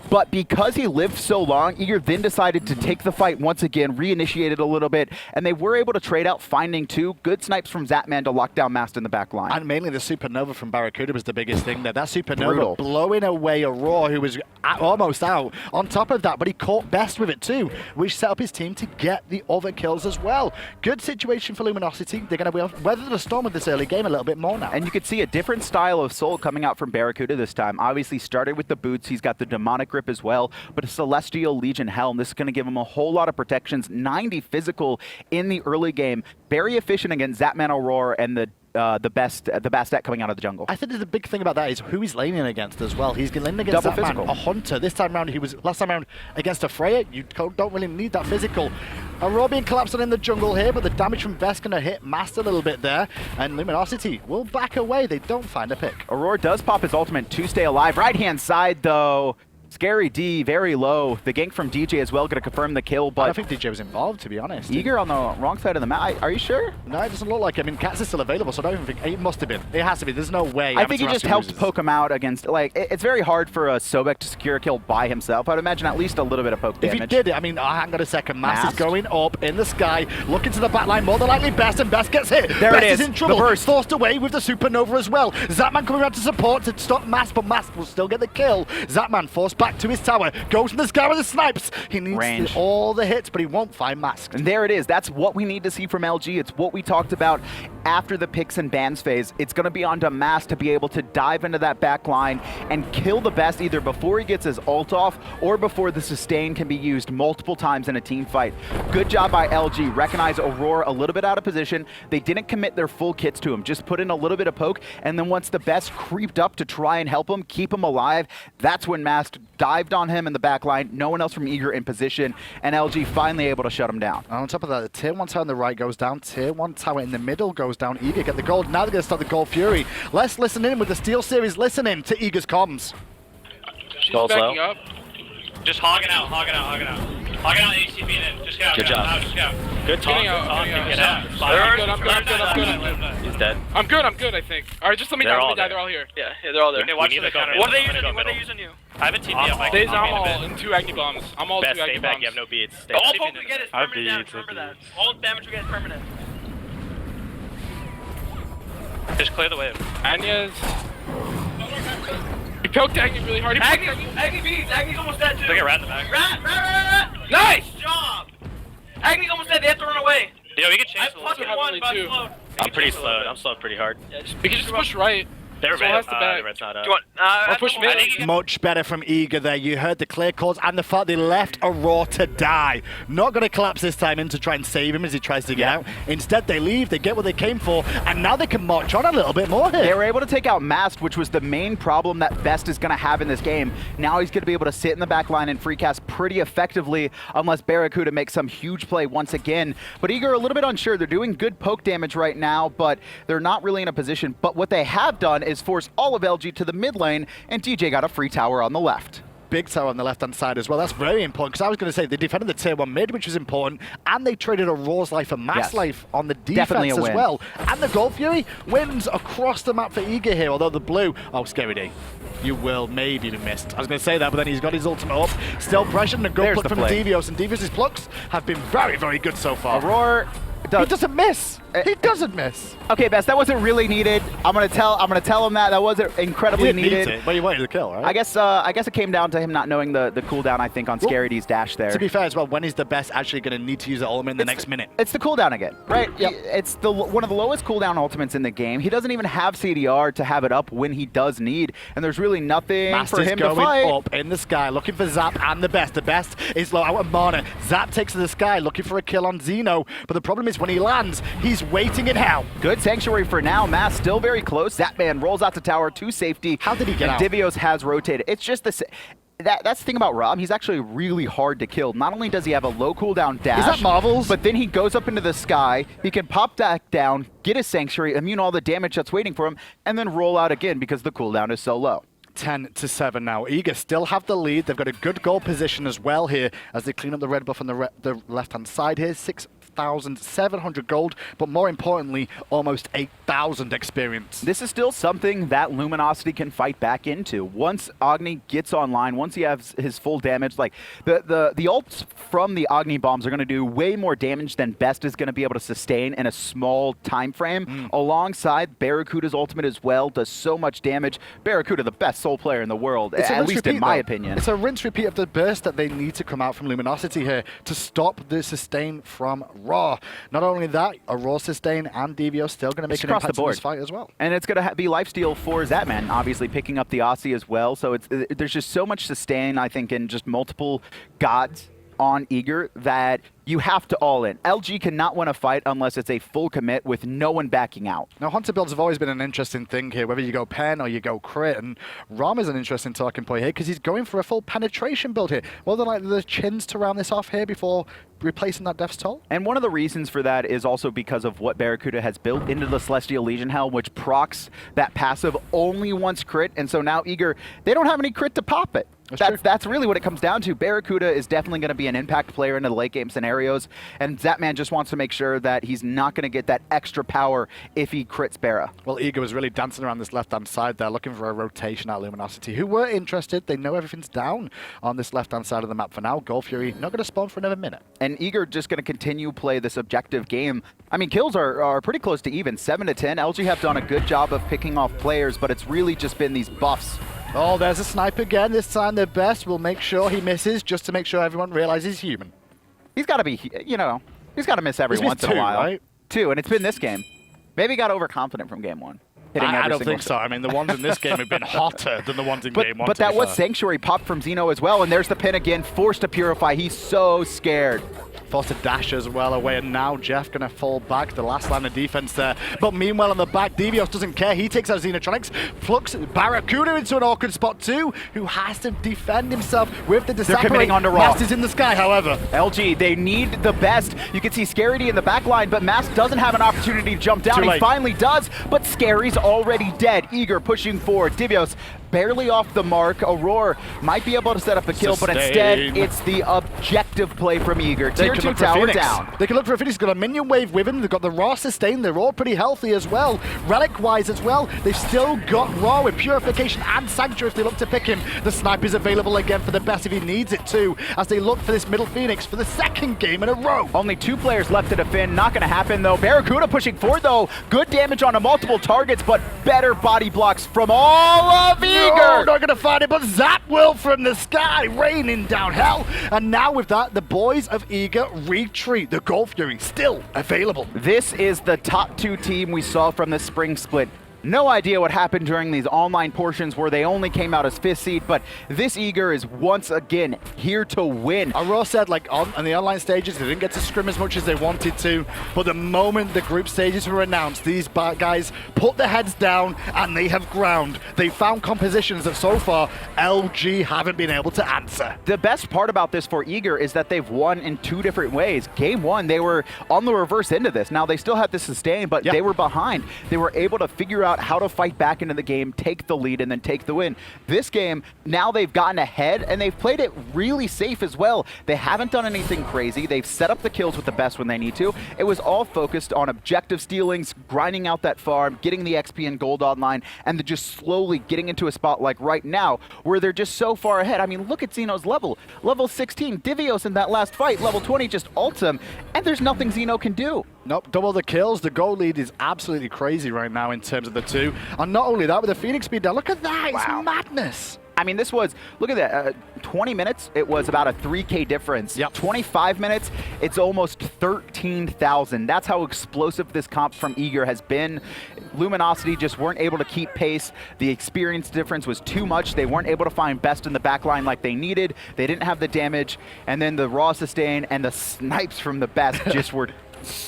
but because he lived so long, Eager then decided to take the fight once again, reinitiated a little bit, and they were able to trade out, finding 2 good snipes from Zapman to lock down Mast in the back line. And mainly the supernova from BaRRaCCuDDa was the biggest thing there. That supernova blowing away Aror, who was almost out. On top of that, but he caught Best with it too, which set up his team to get the other kills as well. Good situation for Luminosity. They're going to weather the storm of this early game a little bit more now. And you could see a different style of soul coming out from BaRRaCCuDDa this time. Obviously started with the boots. He's got the demonic grip as well, but a Celestial Legion Helm. This is going to give him a whole lot of protections. 90 physical in the early game. Very efficient against Zapman Aror and the the Bastet coming out of the jungle. I think the big thing about that is who he's laning against as well. He's laning against Double Zapman, physical. a Hunter. This time around, last time around against a Freya. You don't really need that physical. Aror being collapsed on in the jungle here, but the damage from Best gonna hit Mast a little bit there, and Luminosity will back away. They don't find a pick. Aror does pop his ultimate to stay alive. Right-hand side, though. Scary D, very low. The gank from DJ as well, going to confirm the kill, I but don't think DJ was involved, to be honest. Eager on the wrong side of the map. Are you sure? No, it doesn't look like it. I mean, Cats is still available, so I don't even think... It must have been. It has to be. There's no way. I think he just Amaterasu helped loses. poke him out against, like, it's very hard for a Sobek to secure a kill by himself. I'd imagine at least a little bit of poke If damage. he did it, I mean, hang on a second. Mast is Mast? going up in the sky, looking to the back line, more than likely Best, and Best gets hit. There Best it is, in the trouble. burst. Forced away with the supernova as well. Zapman coming around to support to stop Mast, but Mast will still get the kill. Zapman forced back to his tower, goes in the sky with the snipes. He needs Range. all the hits, but he won't find Masked. And there it is. That's what we need to see from LG. It's what we talked about after the picks and bans phase. It's going to be on to Mass to be able to dive into that back line and kill the Best either before he gets his ult off or before the sustain can be used multiple times in a team fight. Good job by LG. Recognize Aurora a little bit out of position. They didn't commit their full kits to him. Just put in a little bit of poke, and then once the Best creeped up to try and help him, keep him alive, that's when Mass dived on him in the back line. No one else from Eager in position, and LG finally able to shut him down. And on top of that, the tier 1 tower on the right goes down, tier 1 tower in the middle goes down. Eager get the gold. Now they're going to start the Gold Fury. Let's listen in with the Steel Series listening to Eager's comms. She's Gold's backing low. up. Just hog it out, hog it out, hog it out. Hog it out, HCP in. Just get out, Good get out, job. just get out. Good talk. Getting out, Talk, getting out. get out. I'm good, I'm good, I'm good, I'm good, I'm good. He's dead. I'm good, I think. Alright, just let me They're die, all let me die, there. they're all here. Yeah, they're all there. Okay, watch We need the to go counter. middle. What are they I'm using gonna you? go What are they middle. using you? I have a TP up. Stays I'm all in in 2 Agni bombs. I'm all Best, 2 Agni stay back. bombs. You have no beads. Stay All back. poke we get is I have permanent damage, beads, remember I that. have All damage we get is permanent. Just clear the wave. Anya's... He poked Agni really hard. He poked Agni beats! Agni's almost dead too! Look at Rat in the back. Rat! Nice! Good job! Agni's almost dead, they have to run away! Yeah, we can I chase a little fucking bit. won, but I'm too. slowed. I'm pretty slowed. I'm slowed pretty hard. Yeah, just We can just push right. They're So has red. to back. The red's not up. do you want... I'll push mid. I think you Much better from Eager there. You heard the clear calls and the fact they left Aurora to die. Not going to collapse this time in to try and save him as he tries to get out. Instead, they leave, they get what they came for, and now they can march on a little bit more They here. were able to take out Mast, which was the main problem that Best is going to have in this game. Now he's going to be able to sit in the back line and free cast pretty effectively unless BaRRaCCuDDa makes some huge play once again. But Eager a little bit unsure. They're doing good poke damage right now, but they're not really in a position. But what they have done is force all of LG to the mid lane, and DJ got a free tower on the left. Big tower on the left-hand side as well. That's very important, because I was going to say they defended the tier 1 mid, which was important, and they traded Aurora's life for Mass Yes. life on the Definitely defense a as win. well. And the Gold Fury wins across the map for Eager here, although the blue... Oh, Scary D. You will maybe be missed. I was going to say that, but then he's got his ultimate up. Still pressured, and a good There's pluck the from play. Divios, and Divios' plucks have been very, very good so far. Aurora He doesn't miss. He doesn't miss. Okay, Best, that wasn't really needed. I'm gonna tell him that wasn't incredibly He didn't need needed. it, but he wanted the kill, right? I guess it came down to him not knowing the cooldown, I think, on Well, Scary D's dash there. To be fair as well, when is the Best actually going to need to use the ultimate in the next minute? It's the cooldown again, right? Yep. It's one of the lowest cooldown ultimates in the game. He doesn't even have CDR to have it up when he does need, and there's really nothing for Master's him to going fight. up in the sky, looking for Zap and the Best. The Best is low out of mana. Zap takes to the sky, looking for a kill on Xeno, but the problem is when he lands, he's waiting in hell. Good sanctuary for now. Mass still very close. Zapman rolls out to tower to safety. How did he get and out? Divios has rotated. It's just the that's the thing about Ram. He's actually really hard to kill. Not only does he have a low cooldown dash, Is that Marvels? but then he goes up into the sky. He can pop back down, get his sanctuary, immune all the damage that's waiting for him, and then roll out again because the cooldown is so low. 10-7 now. Eager still have the lead. They've got a good goal position as well here as they clean up the red buff on the left-hand side here. 6,700 gold, but more importantly, almost 8,000 experience. This is still something that Luminosity can fight back into. Once Agni gets online, once he has his full damage, like the ults from the Agni bombs are going to do way more damage than Best is going to be able to sustain in a small time frame. Alongside BaRRaCCuDDa's ultimate as well, does so much damage. BaRRaCCuDDa, the best soul player in the world, It's a at rinse least in repeat, my though. opinion. It's a rinse repeat of the burst that they need to come out from Luminosity here to stop the sustain from Raw. Not only that, a Raw sustain and Divios still going to make It's an across impact the in board. this fight as well. And it's going to be lifesteal for Zapman, obviously picking up the Aussie as well. So there's just so much sustain, I think, in just multiple gods on Eager that you have to all in. LG cannot win a fight unless it's a full commit with no one backing out. Now, Hunter builds have always been an interesting thing here, whether you go pen or you go crit, and Rama's an interesting talking point here because he's going for a full penetration build here. More than likely the chins to round this off here before replacing that Death's Toll. And one of the reasons for that is also because of what BaRRaCCuDDa has built into the Celestial Legion Helm, which procs that passive only once crit, and so now Eager, they don't have any crit to pop it. That's really what it comes down to. BaRRaCCuDDa is definitely going to be an impact player into the late game scenarios, and Zapman just wants to make sure that he's not going to get that extra power if he crits Barra. Well, Eager was really dancing around this left-hand side there, looking for a rotation at Luminosity, who were interested. They know everything's down on this left-hand side of the map for now. Gold Fury not going to spawn for another minute. And Eager just going to continue play this objective game. I mean, kills are pretty close to even, 7 to 10. LG have done a good job of picking off players, but it's really just been these buffs. Oh, there's a snipe again. This time TheBest will make sure he misses just to make sure everyone realizes he's human. He's got to be, you know, he's got to miss every once in a while. Right? 2, and it's been this game. Maybe he got overconfident from game 1. I don't think so. I mean, the ones in this game have been hotter than the ones in game 1. But that was Sanctuary popped from Xeno as well, and there's the pin again, forced to purify. He's so scared. Forced to dash as well away, and now Jeff going to fall back, the last line of defense there. But meanwhile on the back, Divios doesn't care. He takes out Xenotronics, plucks BaRRaCCuDDa into an awkward spot too, who has to defend himself with the They're committing Disapparate. onto Raw. Mast is in the sky, however. LG, they need TheBest. You can see Scaredy in the back line, but Mask doesn't have an opportunity to jump down. He finally does, but Scary's already dead. Eager pushing forward. Divios barely off the mark. Aror might be able to set up a kill, but instead it's the objective play from Eager. Tier 2 tower down. They can look for a Phoenix. Got a minion wave with him. They've got the Raw sustain. They're all pretty healthy as well. Relic-wise as well, they've still got Raw with Purification and Sanctuary if they look to pick him. The snipe is available again for TheBest if he needs it too, as they look for this middle Phoenix for the second game in a row. Only 2 players left to defend. Not going to happen though. BaRRaCCuDDa pushing forward though. Good damage on multiple targets, but better body blocks from all of Eager. No, not going to find it, but Zap will from the sky, raining down hell. And now with that, the boys of Eager retreat. The Gold Fury still available. This is the top 2 team we saw from the spring split. No idea what happened during these online portions where they only came out as 5th seed, but this Eager is once again here to win. Aror said, like, on the online stages, they didn't get to scrim as much as they wanted to, but the moment the group stages were announced, these guys put their heads down and they have ground. They found compositions that so far LG haven't been able to answer. The best part about this for Eager is that they've won in 2 different ways. Game 1, they were on the reverse end of this. Now, they still have to sustain, but they were behind. They were able to figure out how to fight back into the game, take the lead, and then take the win. This game, now they've gotten ahead, and they've played it really safe as well. They haven't done anything crazy. They've set up the kills with TheBest when they need to. It was all focused on objective stealings, grinding out that farm, getting the XP and gold online, and then just slowly getting into a spot like right now, where they're just so far ahead. I mean, look at Xeno's level. Level 16, Divios in that last fight, level 20 just ults him, and there's nothing Xeno can do. Nope, double the kills. The goal lead is absolutely crazy right now in terms of the 2. And not only that, with the Phoenix speed down, look at that, it's madness. I mean, this was, look at that, 20 minutes, it was about a 3K difference. 25 minutes, it's almost 13,000. That's how explosive this comp from Eager has been. Luminosity just weren't able to keep pace. The experience difference was too much. They weren't able to find Best in the backline like they needed. They didn't have the damage. And then the raw sustain and the snipes from TheBest just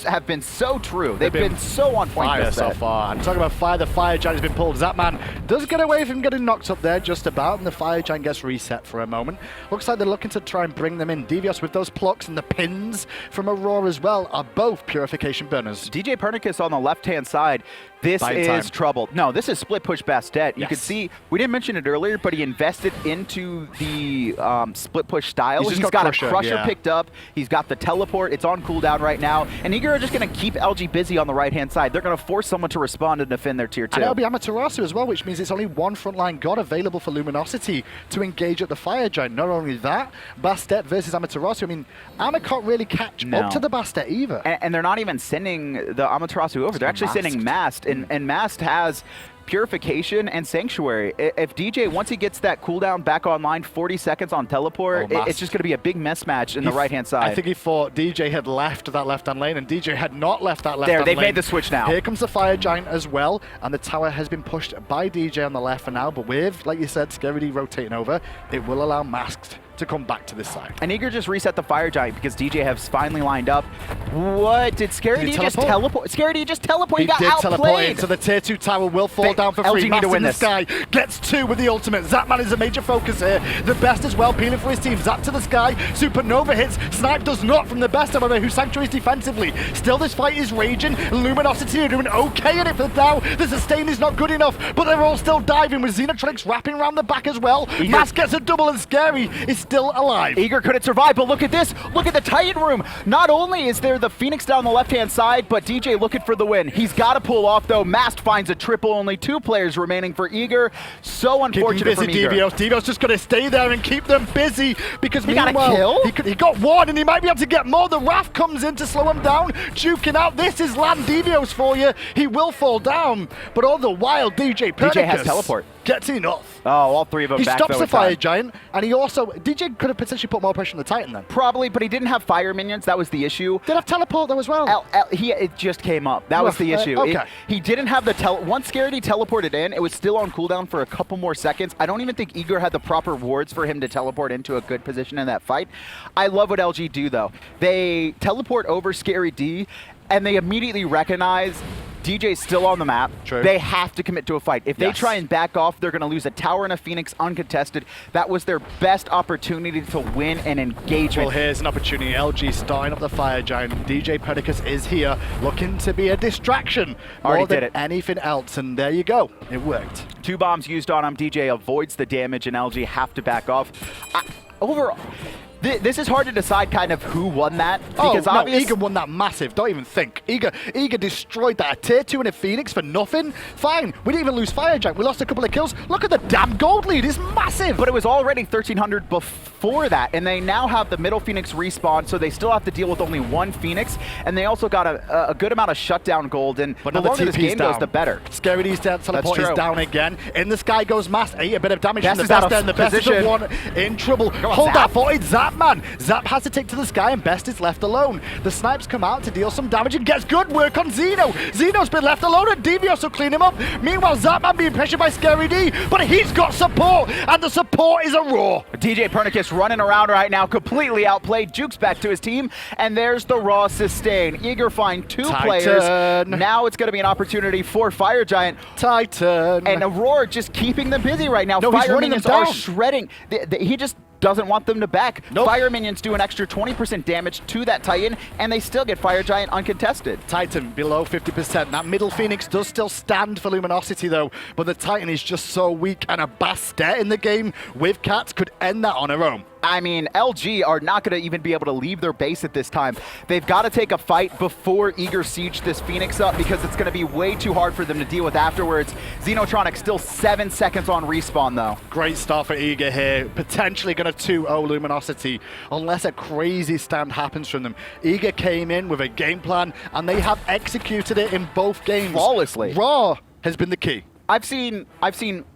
have been so true. They've been so on point fire so far. I'm talking about fire. The fire giant has been pulled. Zapman does get away from getting knocked up there just about, and the fire giant gets reset for a moment. Looks like they're looking to try and bring them in. Divios with those plucks and the pins from Aror as well are both purification burners. djpernicus on the left-hand side. This is trouble. No, this is split push Bastet. You can see, we didn't mention it earlier, but he invested into the split push style. He's got a crusher picked up. He's got the teleport. It's on cooldown right now. And Eager are just going to keep LG busy on the right-hand side. They're going to force someone to respond and defend their tier 2. And that'll be Amaterasu as well, which means it's only one frontline god available for Luminosity to engage at the fire giant. Not only that, Bastet versus Amaterasu. I mean, Ama can't really catch up to the Bastet either. And they're not even sending the Amaterasu over. They're actually sending Mast. And Mast has Purification and Sanctuary. If DJ, once he gets that cooldown back online, 40 seconds on teleport, it's just going to be a big mess match in the right-hand side. I think he thought DJ had left that left-hand lane, and DJ had not left that left-hand lane. They've made the switch now. Here comes the fire giant as well, and the tower has been pushed by DJ on the left for now, but with, like you said, Scaredy rotating over, it will allow Masked to come back to this side. And Eager just reset the Fire Giant because DJ has finally lined up. What? Did Scary D just teleport? Scary D just teleport? He got did teleport outplayed. in, so the tier 2 tower will fall down for free. LG need to win this. Sky gets 2 with the ultimate. Zapman is a major focus here. The best as well, peeling for his team. Zap to the sky. Supernova hits. Snipe does not from the best, however, who sanctuaries defensively. Still, this fight is raging. Luminosity are doing okay in it for now. The sustain is not good enough, but they're all still diving with Xenotronics wrapping around the back as well. Mass gets a double and Scary is still alive. Eager couldn't survive, but look at this. Look at the Titan room. Not only is there the Phoenix down the left-hand side, but DJ looking for the win. He's got to pull off, though. Mast finds a triple. Only 2 players remaining for Eager. So unfortunate for Eager. Divios just going to stay there and keep them busy because he got a kill? He got 1 and he might be able to get more. The Wrath comes in to slow him down. Juking out. This is land Divios for you. He will fall down, but all the while djpernicus has teleport. Gets enough. Oh, all 3 of them He back stops though the in time. Fire Giant, and he also... DJ could have potentially put more pressure on the Titan then. Probably, but he didn't have fire minions. That was the issue. Did have teleport though as well. It just came up. That was the issue. Okay. He didn't have the once Scaredy teleported in, it was still on cooldown for a couple more seconds. I don't even think Eager had the proper wards for him to teleport into a good position in that fight. I love what LG do though. They teleport over Scary D, and they immediately recognize DJ's still on the map. True. They have to commit to a fight. If they try and back off, they're going to lose a tower and a Phoenix uncontested. That was their best opportunity to win an engagement. Well, here's an opportunity. LG starting up the Fire Giant. djpernicus is here, looking to be a distraction more than anything else, and there you go. It worked. 2 bombs used on him. DJ avoids the damage, and LG have to back off. Overall, this is hard to decide kind of who won that. Because Eager won that massive. Don't even think. Eager destroyed that. A tier 2 and a Phoenix for nothing. Fine. We didn't even lose Fire Giant. We lost a couple of kills. Look at the damn gold lead. It's massive. But it was already 1,300 before that. And they now have the middle Phoenix respawn, so they still have to deal with only 1 Phoenix. And they also got a good amount of shutdown gold. And the longer this game goes, the better. Scary D's teleport is down again. In the sky goes Mass. A bit of damage Best from the best, and the best is the one in trouble. Hold that for it, Zapman. Zap has to take to the sky, and Best is left alone. The snipes come out to deal some damage and gets good work on Xeno. Xeno's been left alone, and Divios will clean him up. Meanwhile, Zapman being pressured by Scary D, but he's got support, and the support is Aror. djpernicus running around right now, completely outplayed. Jukes back to his team, and there's the raw sustain. Eager find 2 players. Now it's going to be an opportunity for Fire Giant. Titan. And Aror just keeping them busy right now. No, Fire minions are shredding. He just doesn't want them to back. Nope. Fire minions do an extra 20% damage to that Titan, and they still get Fire Giant uncontested. Titan below 50%. That middle Phoenix does still stand for Luminosity though, but the Titan is just so weak, and a Bastet in the game with Cats could end that on her own. I mean, LG are not going to even be able to leave their base at this time. They've got to take a fight before Eager siege this Phoenix up, because it's going to be way too hard for them to deal with afterwards. Xenotronics still 7 seconds on respawn, though. Great start for Eager here. Potentially going to 2-0 Luminosity, unless a crazy stand happens from them. Eager came in with a game plan, and they have executed it in both games. Flawlessly. Raw has been the key. I've seen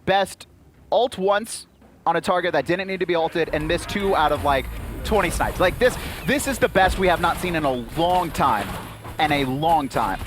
Best ult once on a target that didn't need to be ulted and missed 2 out of like 20 snipes. Like this is the best we have not seen in a long time.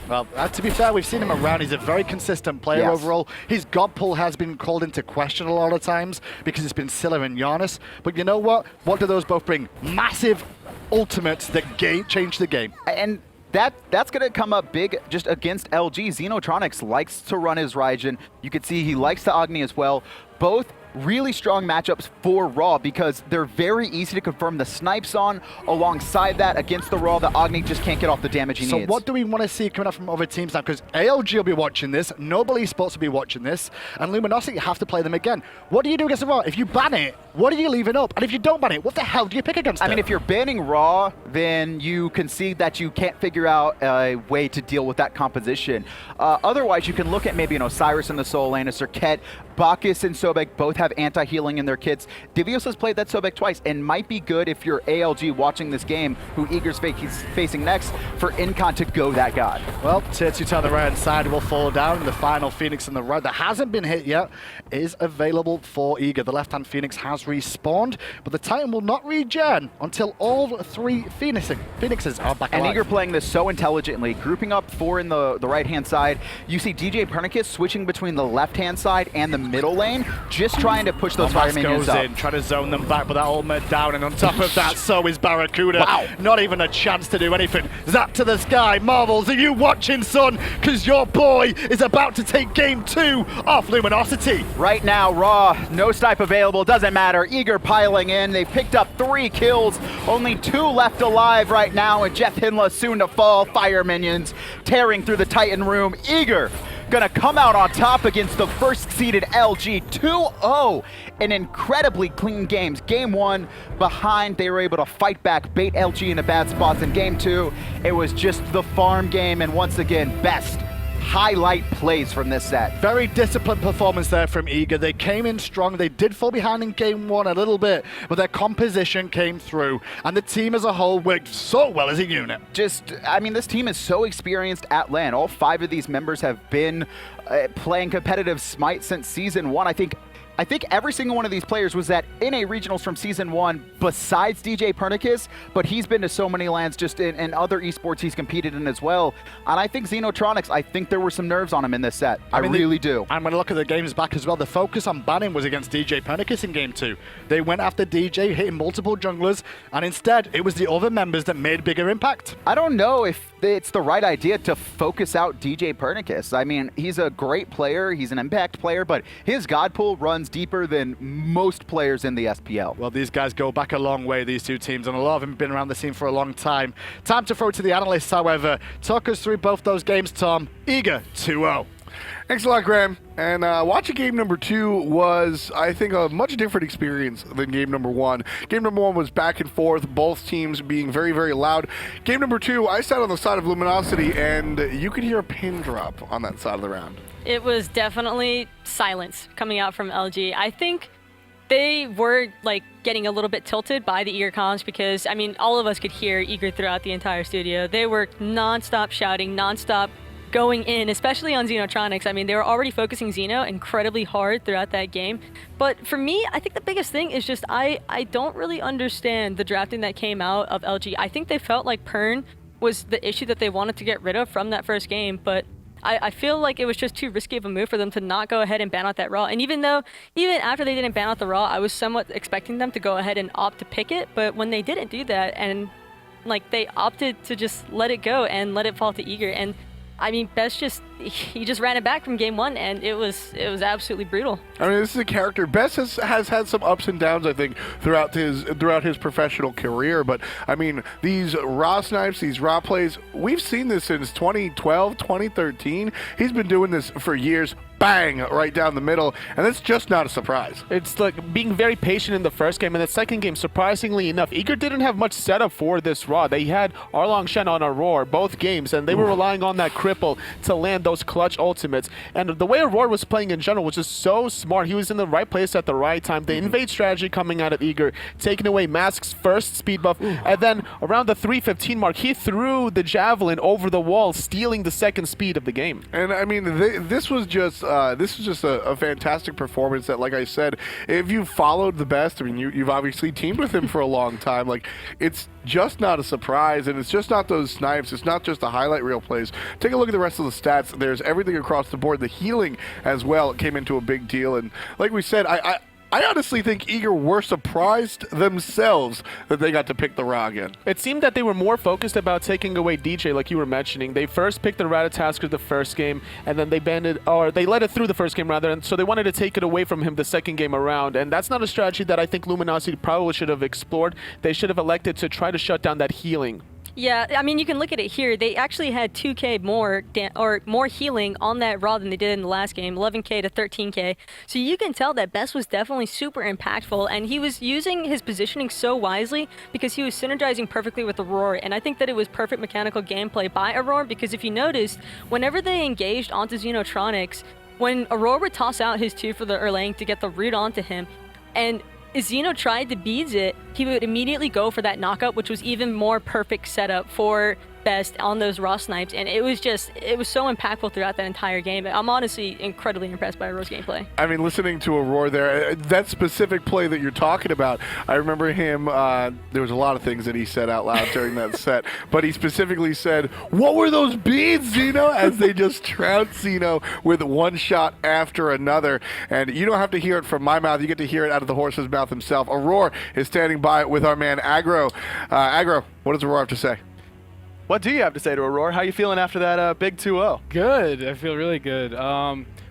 Well, to be fair, we've seen him around. He's a very consistent player overall. His god pull has been called into question a lot of times because it's been Scylla and Giannis. But you know what? What do those both bring? Massive ultimates that change the game. And that's going to come up big just against LG. Xenotronics likes to run his Raijin. You can see he likes the Agni as well. Both really strong matchups for Raw because they're very easy to confirm the snipes on. Alongside that, against the Raw, the Agni just can't get off the damage he needs. So what do we want to see coming up from other teams now? Because ALG will be watching this, Noble Esports will be watching this, and Luminosity have to play them again. What do you do against the Raw? If you ban it, what are you leaving up? And if you don't ban it, what the hell do you pick against it? I mean, if you're banning Raw, then you concede that you can't figure out a way to deal with that composition. Otherwise, you can look at maybe an Osiris in the Soul Lane, a Serket, Bacchus and Sobek both have anti-healing in their kits. Divios has played that Sobek twice and might be good if you're ALG watching this game, who Eager's facing next, for Incon to go that god. Well, tier 2 on the right-hand side will fall down, and the final Phoenix on the right that hasn't been hit yet is available for Eager. The left-hand Phoenix has respawned, but the Titan will not regen until all 3 Phoenixes are back alive. And Eager playing this so intelligently, grouping up 4 in the right-hand side. You see djpernicus switching between the left-hand side and the middle lane, just trying to push those fire Mask minions goes up. in, trying to zone them back, but that ultimate down, and on top of that, so is BaRRaCCuDDa. Wow. Not even a chance to do anything. Zap to the sky. Marvels, are you watching, son? Because your boy is about to take game 2 off Luminosity. Right now, Raw, no snipe available, doesn't matter. Eager piling in. They've picked up 3 kills, only 2 left alive right now, and JeffHindla soon to fall. Fire minions tearing through the Titan room. Eager gonna come out on top against the first-seeded LG 2-0 in incredibly clean games. Game 1 behind, they were able to fight back, bait LG into bad spots. In game 2, it was just the farm game, and once again, best highlight plays from this set. Very disciplined performance there from Eager. They came in strong. They did fall behind in game 1 a little bit, but their composition came through, and the team as a whole worked so well as a unit. I mean, this team is so experienced at LAN. All 5 of these members have been playing competitive Smite since Season 1. I think every single one of these players was at NA Regionals from Season 1 besides djpernicus, but he's been to so many lands just in other esports he's competed in as well. And I think Xenotronics, I think there were some nerves on him in this set. I really do. And when I look at the games back as well, the focus on banning was against djpernicus in game 2. They went after DJ, hitting multiple junglers, and instead it was the other members that made bigger impact. I don't know if it's the right idea to focus out djpernicus. I mean, he's a great player, he's an impact player, but his god pool runs deeper than most players in the SPL. Well, these guys go back a long way, these two teams, and a lot of them have been around the scene for a long time. Time to throw to the analysts, however. Talk us through both those games, Tom. Eager 2-0. Thanks a lot, Graham. And watching game number 2 was, I think, a much different experience than game number 1. Game number 1 was back and forth, both teams being very, very loud. Game number 2, I sat on the side of Luminosity, and you could hear a pin drop on that side of the round. It was definitely silence coming out from LG. I think they were like getting a little bit tilted by the Eager comms because, I mean, all of us could hear Eager throughout the entire studio. They were non-stop shouting, non-stop going in, especially on Xenotronics. I mean, they were already focusing Xeno incredibly hard throughout that game. But for me, I think the biggest thing is just I don't really understand the drafting that came out of LG. I think they felt like Pern was the issue that they wanted to get rid of from that first game, but I feel like it was just too risky of a move for them to not go ahead and ban out that Raw. And even after they didn't ban out the Raw, I was somewhat expecting them to go ahead and opt to pick it. But when they didn't do that, and like they opted to just let it go and let it fall to Eager. And I mean, Best he just ran it back from game 1, and it was absolutely brutal. I mean, this is a character. Best has had some ups and downs, I think, throughout his professional career. But I mean, these raw snipes, these raw plays, we've seen this since 2012, 2013. He's been doing this for years. Bang, right down the middle, and it's just not a surprise. It's like being very patient in the first game, and the second game, surprisingly enough, Eager didn't have much setup for this Raw. They had Erlang, Shen on Aror both games, and they were relying on that cripple to land those clutch ultimates. And the way Aror was playing in general was just so smart. He was in the right place at the right time. The invade strategy coming out of Eager, taking away Mask's first speed buff, and then around the 315 mark, he threw the javelin over the wall, stealing the second speed of the game. And I mean, this was just a fantastic performance that, like I said, if you followed TheBest, I mean, you've obviously teamed with him for a long time. Like, it's just not a surprise, and it's just not those snipes. It's not just the highlight reel plays. Take a look at the rest of the stats. There's everything across the board. The healing as well came into a big deal. And like we said, I honestly think Eager were surprised themselves that they got to pick the Raw again. It seemed that they were more focused about taking away DJ, like you were mentioning. They first picked the Ratatoskr the first game, and then they they let it through the first game rather, and so they wanted to take it away from him the second game around. And that's not a strategy that I think Luminosity probably should have explored. They should have elected to try to shut down that healing. Yeah, I mean, you can look at it here. They actually had 2k more healing on that Raw than they did in the last game, 11k to 13k. So you can tell that Best was definitely super impactful, and he was using his positioning so wisely because he was synergizing perfectly with Aror. And I think that it was perfect mechanical gameplay by Aror, because if you noticed, whenever they engaged onto Xenotronics, when Aror would toss out his 2 for the Erlang to get the root onto him, and Xeno tried to beads it, he would immediately go for that knockup, which was even more perfect setup for best on those raw snipes, and it was so impactful throughout that entire game. I'm honestly incredibly impressed by Auror's gameplay. I mean, listening to Auror there, that specific play that you're talking about, I remember him, there was a lot of things that he said out loud during that set, but he specifically said, "What were those beads, Xeno?" as they just trounced Xeno with one shot after another. And you don't have to hear it from my mouth, you get to hear it out of the horse's mouth himself. Auror is standing by with our man Aggro. Aggro, what does Auror have to say? What do you have to say to Auror? How you feeling after that big 2-0? Good. I feel really good.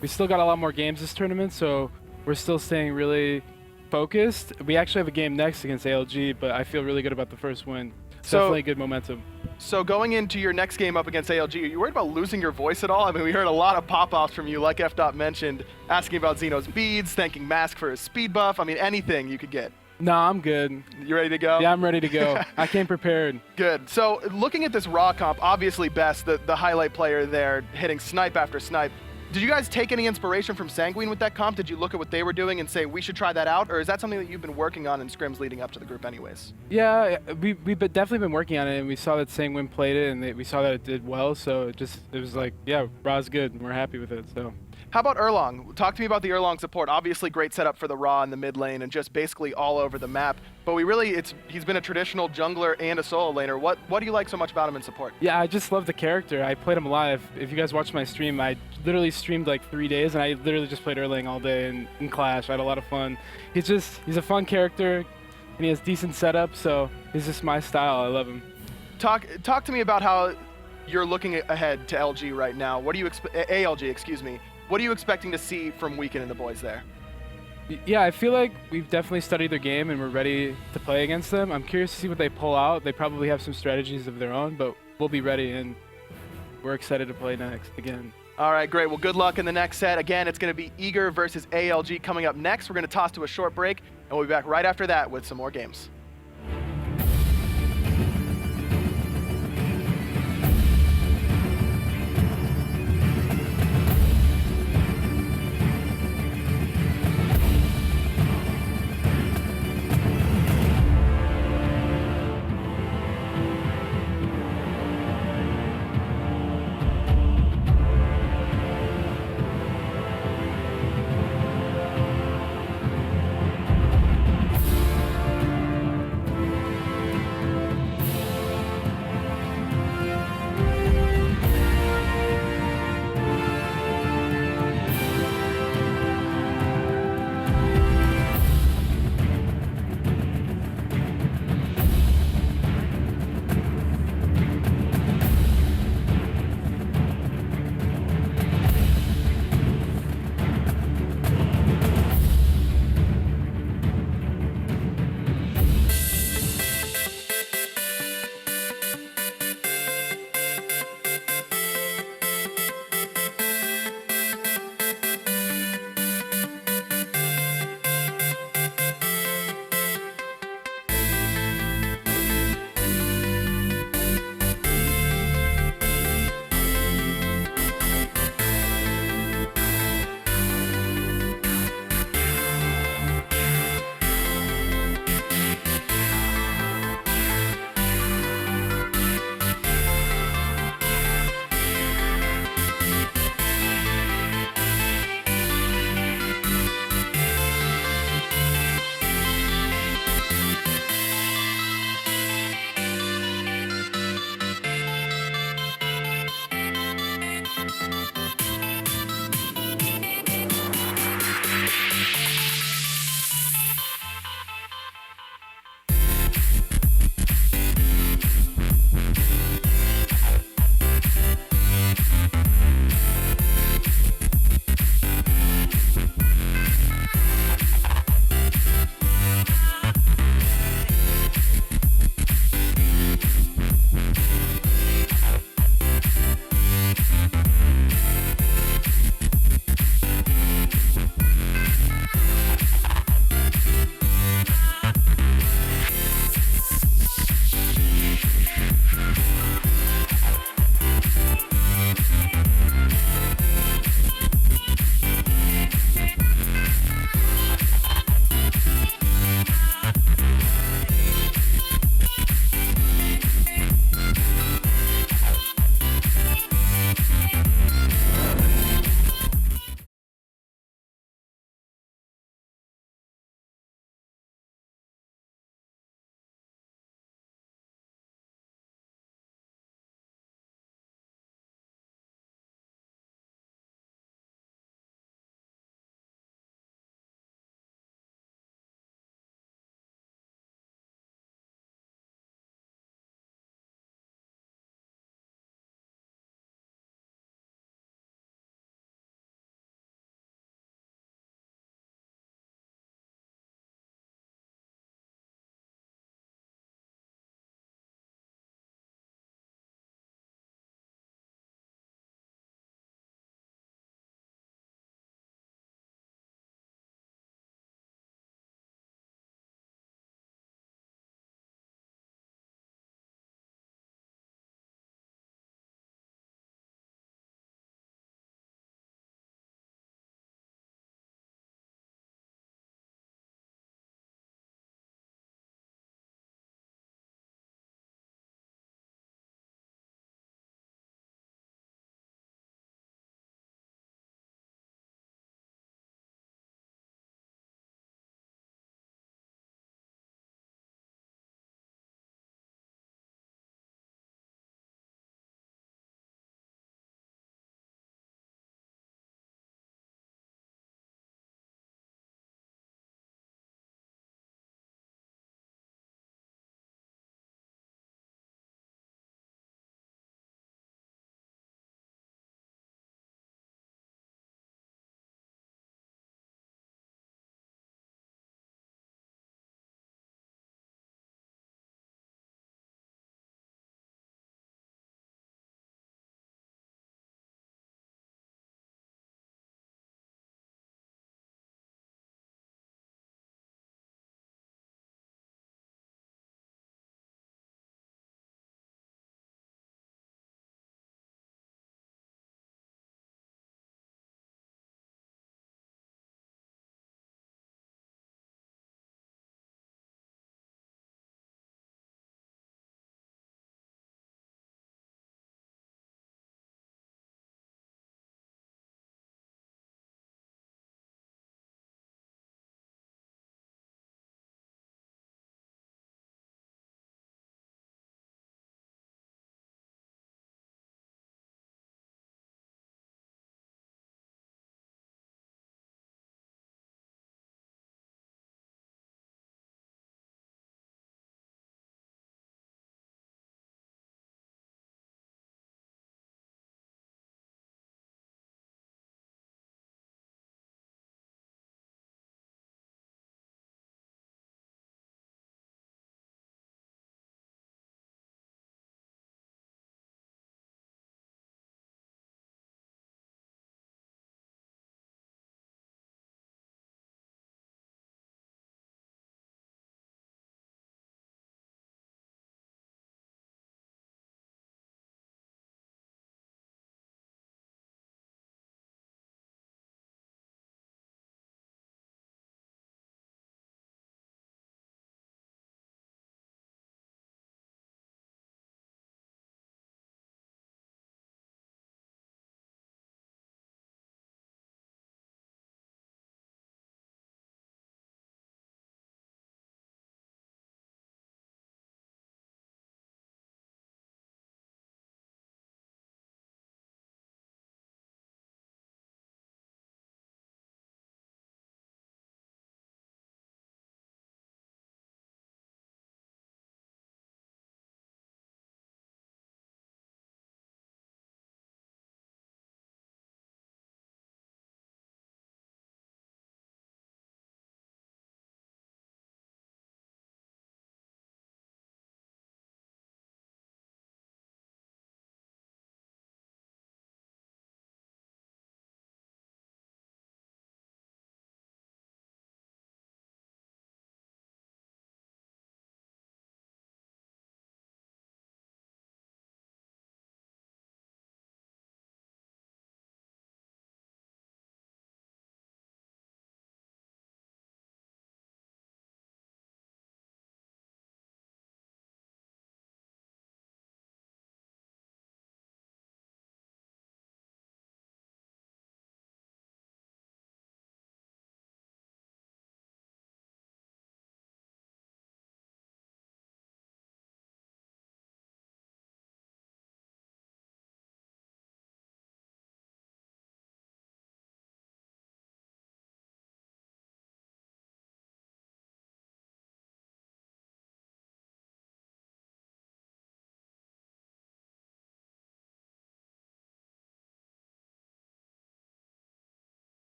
We still got a lot more games this tournament, so we're still staying really focused. We actually have a game next against ALG, but I feel really good about the first win. So- Definitely good momentum. So going into your next game up against ALG, are you worried about losing your voice at all? I mean, we heard a lot of pop-offs from you, like F. mentioned, asking about Xeno's beads, thanking Mask for his speed buff. I mean, anything you could get. No, I'm good. You ready to go? Yeah, I'm ready to go. I came prepared. Good. So looking at this raw comp, obviously Best, the highlight player there, hitting snipe after snipe. Did you guys take any inspiration from Sanguine with that comp? Did you look at what they were doing and say, we should try that out? Or is that something that you've been working on in scrims leading up to the group anyways? Yeah, we've definitely been working on it, and we saw that Sanguine played it, and we saw that it did well, so it was like, yeah, Raw's good, and we're happy with it, so. How about Erlang? Talk to me about the Erlang support. Obviously great setup for the Raw in the mid lane and just basically all over the map. But he's been a traditional jungler and a solo laner. What do you like so much about him in support? Yeah, I just love the character. I played him live. If you guys watched my stream, I literally streamed like 3 days, and I literally just played Erlang all day in Clash. I had a lot of fun. He's a fun character, and he has decent setup, so he's just my style. I love him. Talk to me about how you're looking ahead to LG right now. What do you ALG, excuse me. What are you expecting to see from Weekend and the boys there? Yeah, I feel like we've definitely studied their game and we're ready to play against them. I'm curious to see what they pull out. They probably have some strategies of their own, but we'll be ready and we're excited to play next again. All right, great. Well, good luck in the next set. Again, it's going to be Eager versus ALG coming up next. We're going to toss to a short break, and we'll be back right after that with some more games.